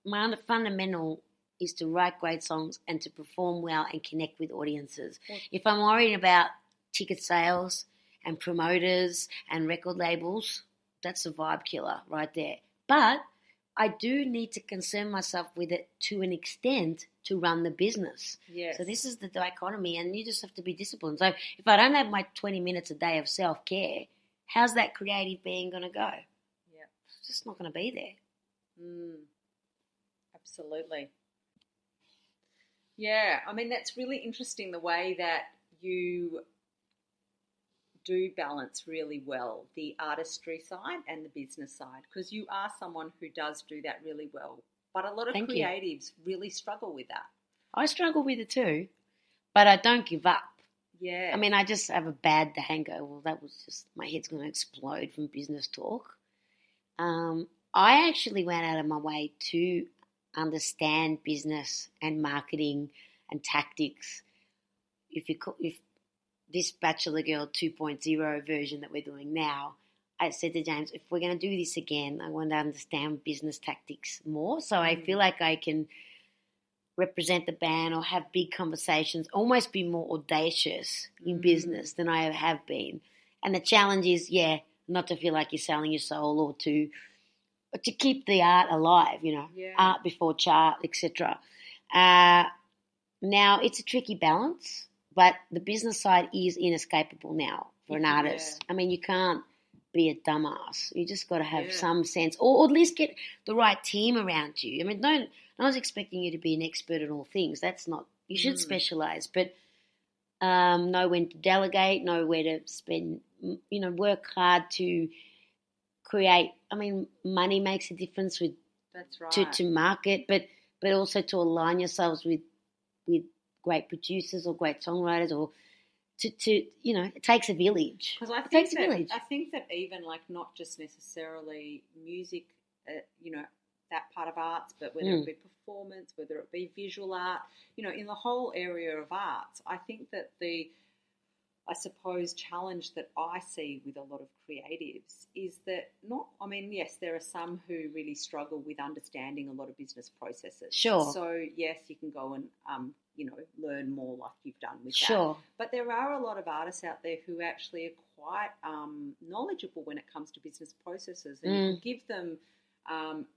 My fundamental is to write great songs and to perform well and connect with audiences. Yeah. If I'm worried about ticket sales and promoters and record labels, that's a vibe killer right there. But I do need to concern myself with it to an extent to run the business. Yes. So this is the dichotomy, and you just have to be disciplined. So if I don't have my 20 minutes a day of self-care, how's that creative being going to go? Yeah. It's just not going to be there. Absolutely. Yeah, I mean, that's really interesting the way that you do balance really well the artistry side and the business side, because you are someone who does do that really well. But a lot of creatives really struggle with that. I struggle with it too. but I don't give up. Yeah. I mean, I just have a bad day and go, well, that was just, my head's going to explode from business talk. I actually went out of my way to understand business and marketing and tactics. If this Bachelor Girl 2.0 version that we're doing now, I said to James, if we're going to do this again, I want to understand business tactics more. So I feel like I can represent the band or have big conversations, almost be more audacious in business than I have been. And the challenge is, not to feel like you're selling your soul or to keep the art alive, art before chart, etc. Now, it's a tricky balance, but the business side is inescapable now for an artist. I mean, you can't be a dumbass. You just got to have some sense, or at least get the right team around you. I mean, no one's expecting you to be an expert in all things. That's not. You should specialize, but know when to delegate, know where to spend. Work hard to create. I mean, money makes a difference with. That's right. To market, but also to align yourselves with great producers or great songwriters or. To it takes a village. Because I think that even like not just necessarily music, that part of arts, but whether it be performance, whether it be visual art, in the whole area of arts, I think that challenge that I see with a lot of creatives is that yes, there are some who really struggle with understanding a lot of business processes. Sure. So, yes, you can go and, learn more like you've done with that. Sure. But there are a lot of artists out there who actually are quite knowledgeable when it comes to business processes, and you can give them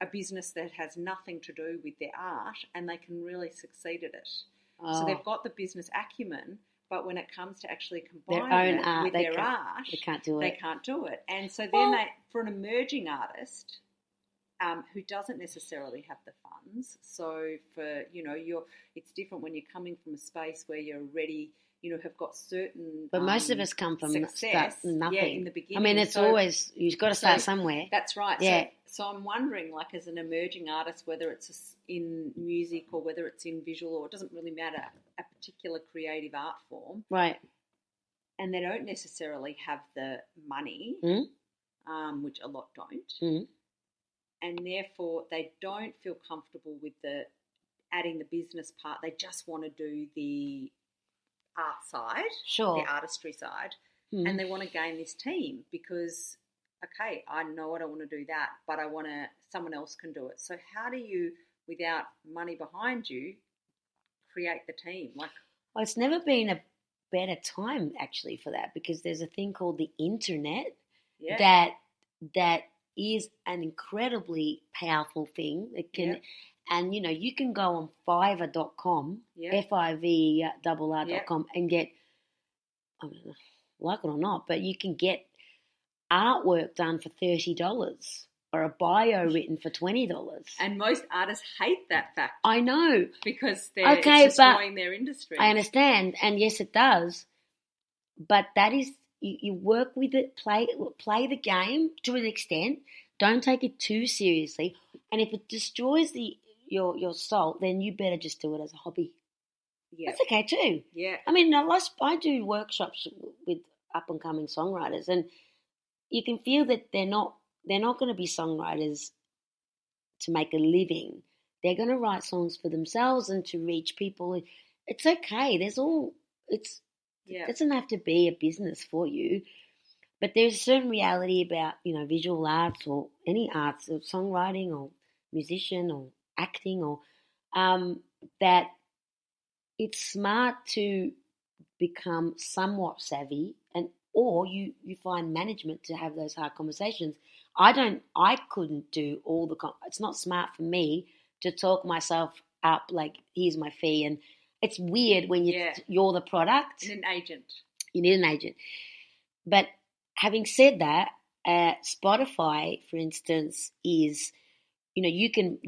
a business that has nothing to do with their art and they can really succeed at it. So they've got the business acumen, but when it comes to actually combining it with their art, they can't do it. And so then for an emerging artist who doesn't necessarily have the funds, so for, it's different when you're coming from a space where you're already, have got certain But most of us come from success, nothing. in the beginning. I mean, it's always, you've got to start somewhere. That's right. Yeah. So I'm wondering, like, as an emerging artist, whether it's in music or whether it's in visual, or it doesn't really matter, a particular creative art form. Right. And they don't necessarily have the money, which a lot don't. And therefore they don't feel comfortable with adding the business part. They just want to do the art side, the artistry side, and they want to gain this team because, okay, I know I don't want to do that, but someone else can do it. So how do you, without money behind you, create the team? Well, it's never been a better time actually for that, because there's a thing called the internet that is an incredibly powerful thing. It can, and you can go on Fiverr.com, FIVRR.com, and get, I mean, like it or not, but you can get artwork done for $30 or a bio written for $20. And most artists hate that fact. I know. Because it's destroying their industry. I understand, and yes, it does. But that is, you work with it, play the game to an extent. Don't take it too seriously. And if it destroys your soul, then you better just do it as a hobby. Yeah. That's okay too. Yeah. I mean, I do workshops with up-and-coming songwriters, and you can feel that they're not going to be songwriters to make a living. They're going to write songs for themselves and to reach people. It's okay. It doesn't have to be a business for you. But there's a certain reality about, visual arts or any arts, or songwriting or musician or acting, or that it's smart to become somewhat savvy, or you find management to have those hard conversations. I couldn't do all it's not smart for me to talk myself up like, here's my fee. And it's weird when you're the product. You need an agent. You need an agent. But having said that, Spotify, for instance, is, you can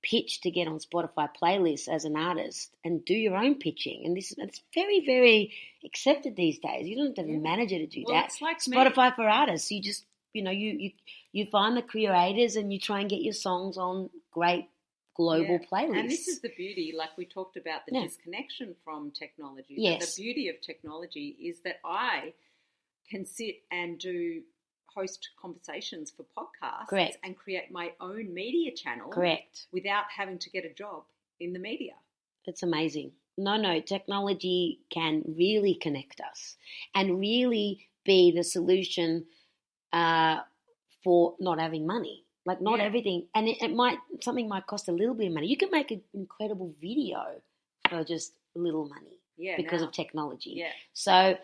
pitch to get on Spotify playlists as an artist and do your own pitching. And it's very, very accepted these days. You don't have a manager to do that. It's like Spotify for artists. You just, you find the creators and you try and get your songs on great global playlists. And this is the beauty, like we talked about the disconnection from technology. Yes. The beauty of technology is that I can sit and host conversations for podcasts. Correct. And create my own media channel. Correct. Without having to get a job in the media. It's amazing. No, technology can really connect us and really be the solution for not having money. Like not everything, and something might cost a little bit of money. You can make an incredible video for just a little money because of technology. Yeah. So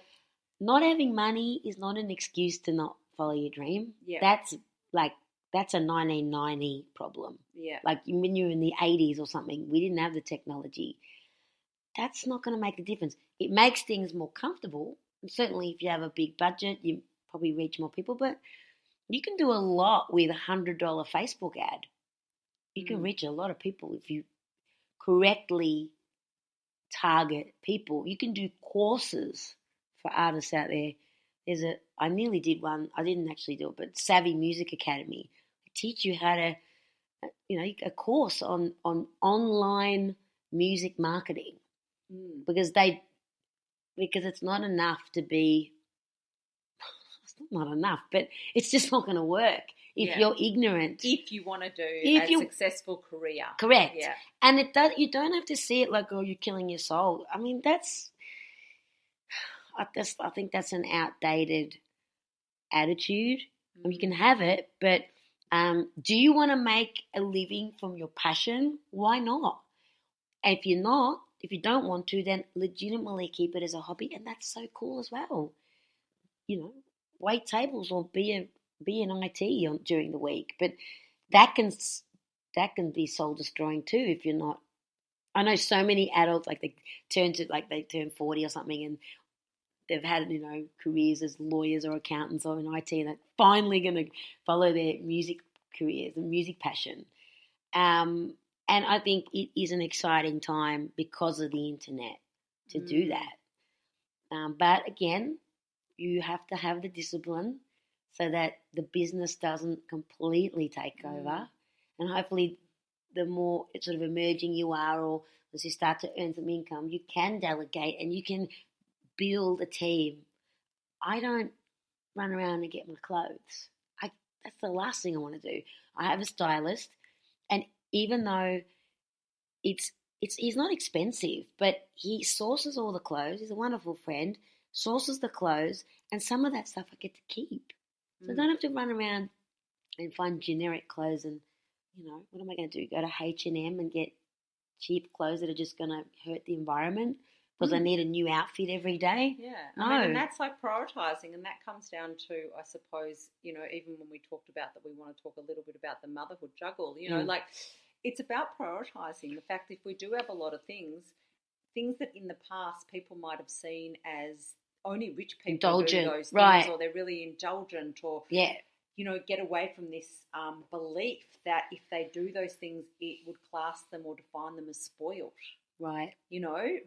not having money is not an excuse to not follow your dream. Yeah. That's a 1990 problem. Yeah. Like when you were in the 80s or something, we didn't have the technology. That's not going to make a difference. It makes things more comfortable. And certainly if you have a big budget, you probably reach more people, but you can do a lot with a $100 Facebook ad. You can reach a lot of people if you correctly target people. You can do courses for artists out there. I nearly did one. I didn't actually do it, but Savvy Music Academy. They teach you how to, a course on online music marketing because it's not enough to be. Not enough, but it's just not going to work if you're ignorant. If you want to do a successful career. Correct. Yeah. And you don't have to see it like, oh, you're killing your soul. I mean, I think that's an outdated attitude. I mean, you can have it, but do you want to make a living from your passion? Why not? And if you don't want to, then legitimately keep it as a hobby, and that's so cool as well. Wait tables or be in IT during the week, but that can be soul destroying too if you're not. I know so many adults they turn 40 or something and they've had careers as lawyers or accountants or in IT and they're finally going to follow their music careers and music passion. And I think it is an exciting time because of the internet to do that. But again, you have to have the discipline so that the business doesn't completely take over. And hopefully the more sort of emerging you are or as you start to earn some income, you can delegate and you can build a team. I don't run around and get my clothes. That's the last thing I want to do. I have a stylist, and even though he's not expensive, but he sources all the clothes. He's a wonderful friend. Sources the clothes, and some of that stuff I get to keep. So I don't have to run around and find generic clothes and, what am I going to do? Go to H&M and get cheap clothes that are just going to hurt the environment because I need a new outfit every day? Yeah. No. I mean, and that's like prioritising, and that comes down to, I suppose, even when we talked about that we want to talk a little bit about the motherhood juggle, it's about prioritising. The fact if we do have a lot of things that in the past people might have seen as only rich people do those things, or they're really indulgent, or get away from this belief that if they do those things, it would class them or define them as spoiled. Right.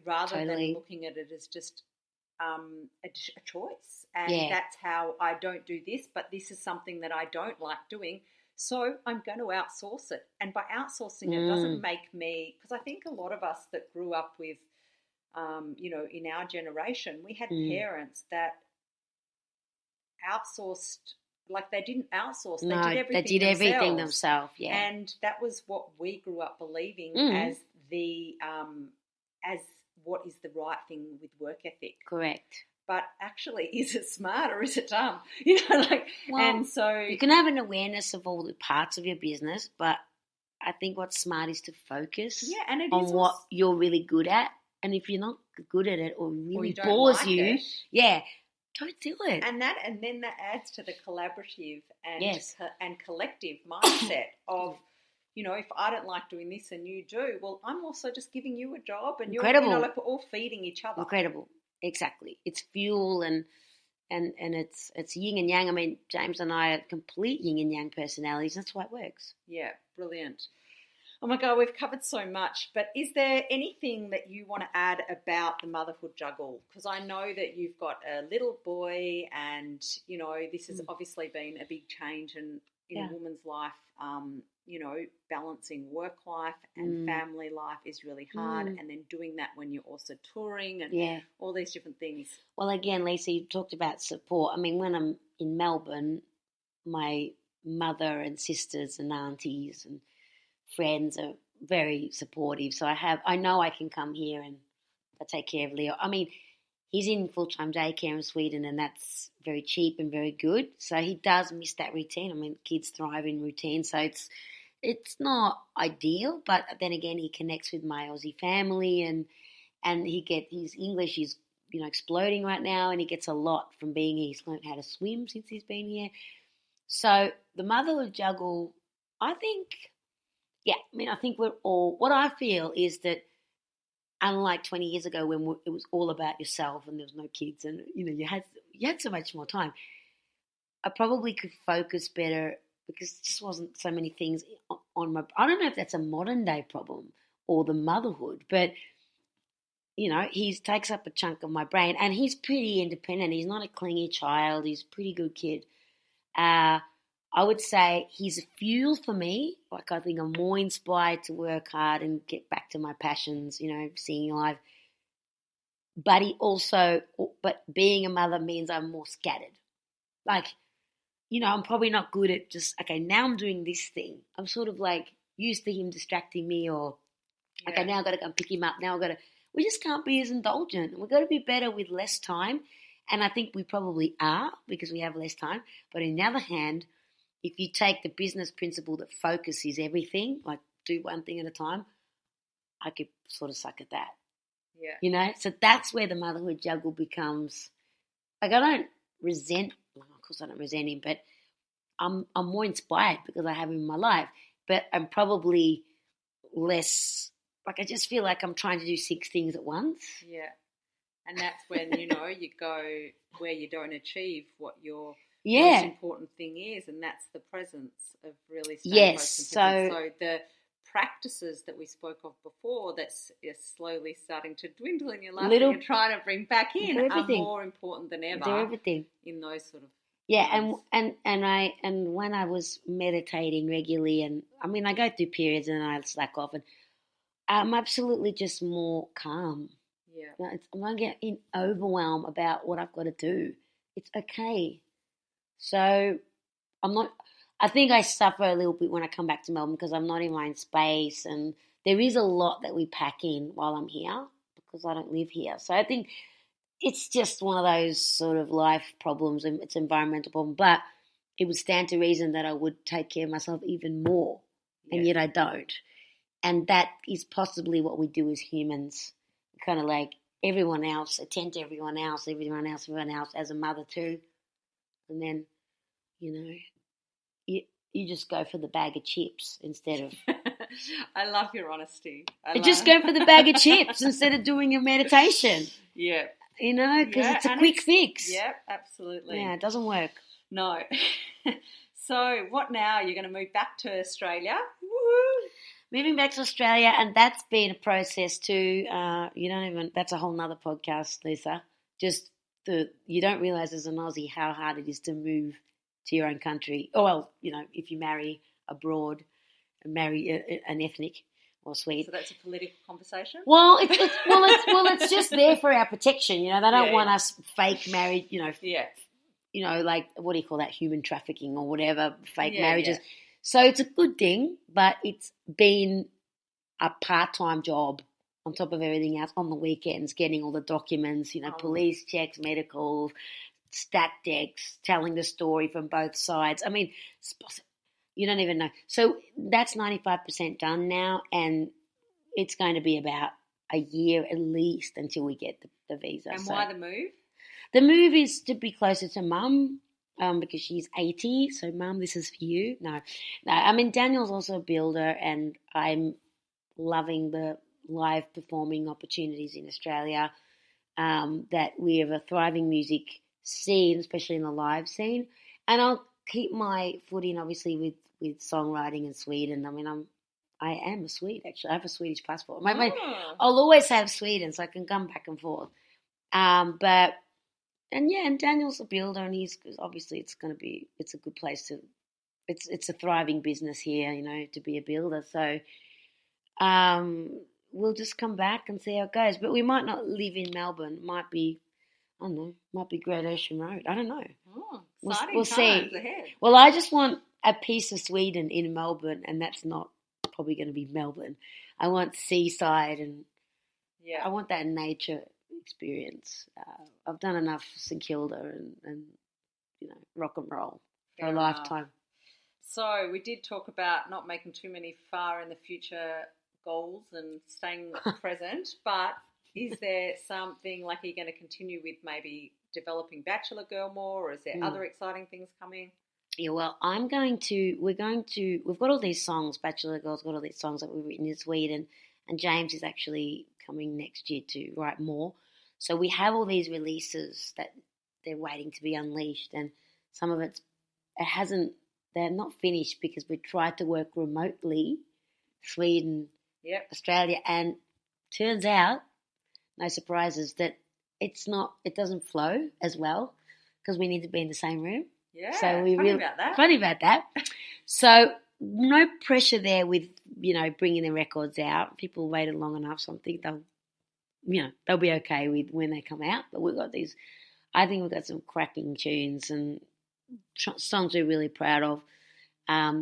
Rather than looking at it as just a choice, and that's how I don't do this, but this is something that I don't like doing. So I'm going to outsource it, and by outsourcing it doesn't make me, because I think a lot of us that grew up with in our generation, we had parents that outsourced, like they didn't outsource. They did everything themselves. Yeah. And that was what we grew up believing as as what is the right thing with work ethic. Correct. But actually, is it smart or is it dumb? And so you can have an awareness of all the parts of your business, but I think what's smart is to focus on what you're really good at. And if you're not good at it or really bores you, don't do it. And then that adds to the collaborative and collective mindset of, if I don't like doing this and you do, well, I'm also just giving you a job, and we're all feeding each other. Incredible. Exactly. It's fuel and it's yin and yang. I mean, James and I are complete yin and yang personalities. That's why it works. Yeah, brilliant. Oh my God, we've covered so much, but is there anything that you want to add about the motherhood juggle? Because I know that you've got a little boy and, this has obviously been a big change, and in a woman's life, balancing work life and family life is really hard, and then doing that when you're also touring and all these different things. Well, again, Lisa, you talked about support. I mean, when I'm in Melbourne, my mother and sisters and aunties and friends are very supportive. So I know I can come here and I take care of Leo. I mean, he's in full-time daycare in Sweden, and that's very cheap and very good. So he does miss that routine. I mean, kids thrive in routine, so it's not ideal. But then again, he connects with my Aussie family, and his English is exploding right now, and he gets a lot from being here. He's learned how to swim since he's been here. So the motherhood juggle, I think we're all. What I feel is that, unlike 20 years ago when it was all about yourself and there was no kids and you had so much more time, I probably could focus better because there just wasn't so many things on my. I don't know if that's a modern day problem or the motherhood, but he takes up a chunk of my brain, and he's pretty independent. He's not a clingy child. He's a pretty good kid. I would say he's a fuel for me. Like, I think I'm more inspired to work hard and get back to my passions, singing live. But but being a mother means I'm more scattered. Like, I'm probably not good at just, okay, now I'm doing this thing. I'm sort of like used to him distracting me, or, okay, now I've got to go and pick him up. We just can't be as indulgent. We've got to be better with less time. And I think we probably are because we have less time. But on the other hand, if you take the business principle that focus is everything, like do one thing at a time, I could sort of suck at that. Yeah. So that's where the motherhood juggle becomes, like, I don't resent, well, of course I don't resent him, but I'm more inspired because I have him in my life. But I'm probably less, like, I just feel like I'm trying to do 6 things at once. Yeah. And that's when, you go where you don't achieve what your most important thing is, and that's the presence of really staying focused. So the practices that we spoke of before that's slowly starting to dwindle in your life that you're trying to bring back in are more important than ever. They're everything. In those sort of times. And when I was meditating regularly, and I mean, I go through periods and I slack off, and I'm absolutely just more calm. Yeah. I'm not getting overwhelmed about what I've got to do. It's okay. So I think I suffer a little bit when I come back to Melbourne because I'm not in my own space, and there is a lot that we pack in while I'm here because I don't live here. So I think it's just one of those sort of life problems, and it's an environmental problem, but it would stand to reason that I would take care of myself even more, and yet I don't. And that is possibly what we do as humans, kind of like everyone else, attend to everyone else as a mother too. And then, you just go for the bag of chips instead of... I love your honesty. Just go for the bag of chips instead of doing your meditation. Yeah. Because it's a quick fix. Yeah, absolutely. Yeah, it doesn't work. No. So what now? You're going to move back to Australia? Woohoo! Moving back to Australia, and that's been a process too. That's a whole nother podcast, Lisa. You don't realise as an Aussie how hard it is to move to your own country. Oh, well, if you marry abroad and marry an ethnic or Swede. So that's a political conversation? Well, it's just there for our protection. They don't want us fake married, like, what do you call that, human trafficking or whatever, fake marriages. Yeah. So it's a good thing, but it's been a part-time job on top of everything else on the weekends, getting all the documents, police checks, medical, stat decks, telling the story from both sides. I mean, you don't even know. So that's 95% done now, and it's going to be about a year at least until we get the visa. And why the move? The move is to be closer to Mum. Because she's 80, so Mum, this is for you. No. I mean, Daniel's also a builder, and I'm loving the live performing opportunities in Australia, that we have a thriving music scene, especially in the live scene. And I'll keep my foot in, obviously, with songwriting in Sweden. I mean, I am a Swede, actually. I have a Swedish passport. I'll always have Sweden, so I can come back and forth. And Daniel's a builder, and obviously it's a good place to it's a thriving business here, to be a builder. So we'll just come back and see how it goes. But we might not live in Melbourne. Might be, I don't know, might be Great Ocean Road. I don't know. Oh, we'll see. Ahead. Well, I just want a piece of Sweden in Melbourne, and that's not probably going to be Melbourne. I want seaside, and I want that nature experience. I've done enough St Kilda and rock and roll for a lifetime. So we did talk about not making too many far in the future goals and staying present, but is there something, like, are you going to continue with maybe developing Bachelor Girl more, or is there other exciting things coming? Yeah, well, we've got all these songs, Bachelor Girl's got all these songs that we've written in Sweden, and James is actually coming next year to write more. So we have all these releases that they're waiting to be unleashed, and some of they're not finished because we tried to work remotely, Sweden, Australia, and turns out, no surprises, that it doesn't flow as well because we need to be in the same room. Yeah, so funny about that. So no pressure there with, bringing the records out. People waited long enough, so I think they'll be okay with when they come out. But I think we've got some cracking tunes and songs we're really proud of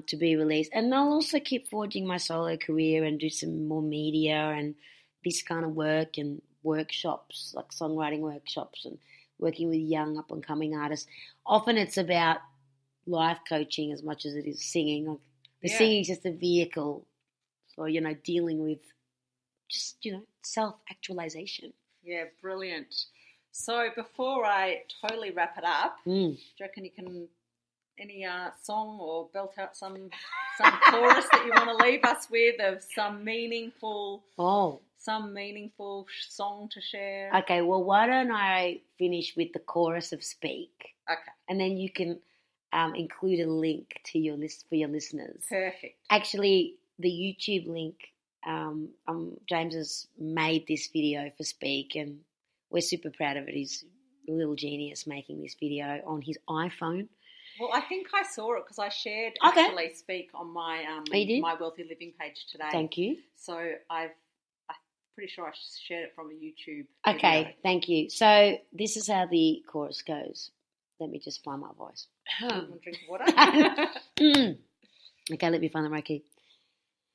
to be released. And I'll also keep forging my solo career and do some more media and this kind of work and workshops, like songwriting workshops, and working with young up-and-coming artists. Often it's about life coaching as much as it is singing. Like singing is just a vehicle for, dealing with just, self-actualization. Yeah, brilliant. So before I totally wrap it up, do you reckon you can, any song or belt out some chorus that you want to leave us with of some meaningful song to share? Okay, well, why don't I finish with the chorus of Speak? Okay. And then you can include a link to your list for your listeners. Perfect. Actually, the YouTube link, James has made this video for Speak, and we're super proud of it. He's a little genius making this video on his iPhone. Well, I think I saw it because I shared actually Speak on my my Wealthy Living page today. Thank you. So I'm pretty sure I shared it from a YouTube Okay, video. thank you. So this is how the chorus goes. Let me just find my voice. Want to drink water? Okay, let me find the right key.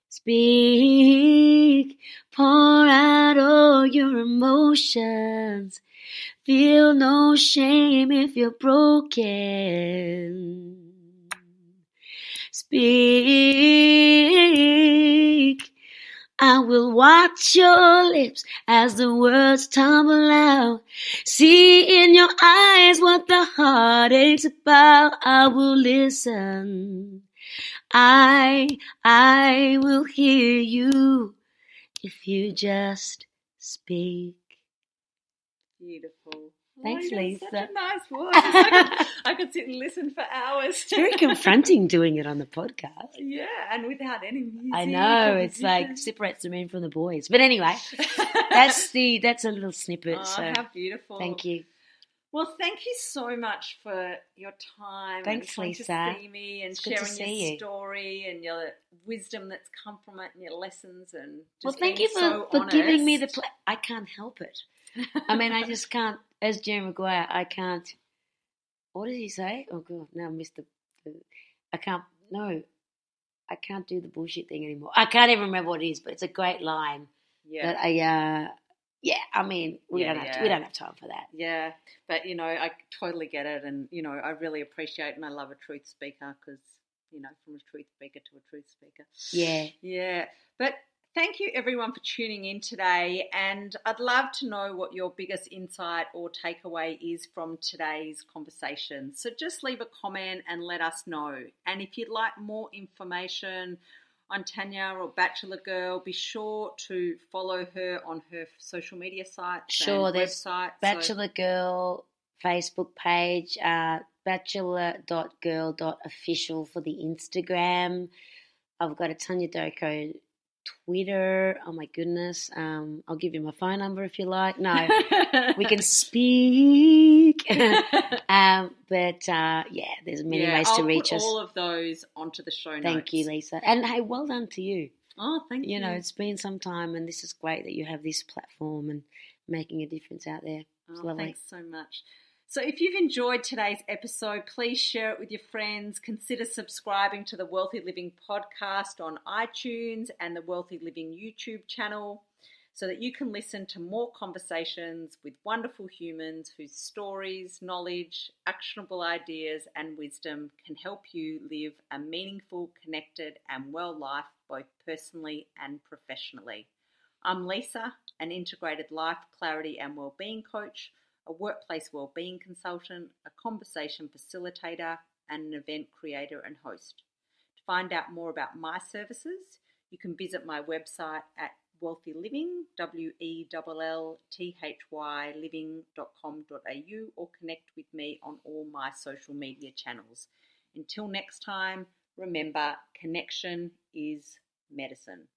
Speak, pour out all your emotions. Feel no shame if you're broken. Speak, I will watch your lips as the words tumble out. See in your eyes what the heartache's about. I will listen. I will hear you if you just speak. Beautiful. Thanks, Lisa. Such a nice voice. I could sit and listen for hours. It's very confronting doing it on the podcast. Yeah, and without any music. I know, it's like separates the men from the boys. But anyway, that's a little snippet. Oh, so how beautiful. Thank you. Well, thank you so much for your time. Thanks, and Lisa. to see me and it's sharing your story and your wisdom that's come from it and your lessons. And just well, thank you for giving me the I can't help it. I mean, I just can't, as Jerry Maguire, I can't, what did he say? Oh, God, now I missed I can't do the bullshit thing anymore. I can't even remember what it is, but it's a great line. Yeah. That I mean, we don't have time for that. Yeah, but, I totally get it, and, I really appreciate and I love a truth speaker because, from a truth speaker to a truth speaker. Yeah. Yeah, but thank you, everyone, for tuning in today, and I'd love to know what your biggest insight or takeaway is from today's conversation. So just leave a comment and let us know. And if you'd like more information on Tania or Bachelor Girl, be sure to follow her on her social media sites and websites. Bachelor Girl Facebook page, bachelor.girl.official for the Instagram. I've got a Tania Doko Twitter. Oh my goodness. I'll give you my phone number if you like. No, we can speak. Yeah, there's many ways to reach us. I'll put all of those onto the show notes. Thank you, Lisa. And hey, well done to you. Oh, thank you. You know, it's been some time, and this is great that you have this platform and making a difference out there. It's lovely. Thanks so much. So if you've enjoyed today's episode, please share it with your friends. Consider subscribing to the Wealthy Living podcast on iTunes and the Wealthy Living YouTube channel so that you can listen to more conversations with wonderful humans whose stories, knowledge, actionable ideas and wisdom can help you live a meaningful, connected and well life both personally and professionally. I'm Lisa, an integrated life, clarity and wellbeing coach, a workplace wellbeing consultant, a conversation facilitator, and an event creator and host. To find out more about my services, you can visit my website at Wealthy Living, WELLTHY living.com.au, or connect with me on all my social media channels. Until next time, remember, connection is medicine.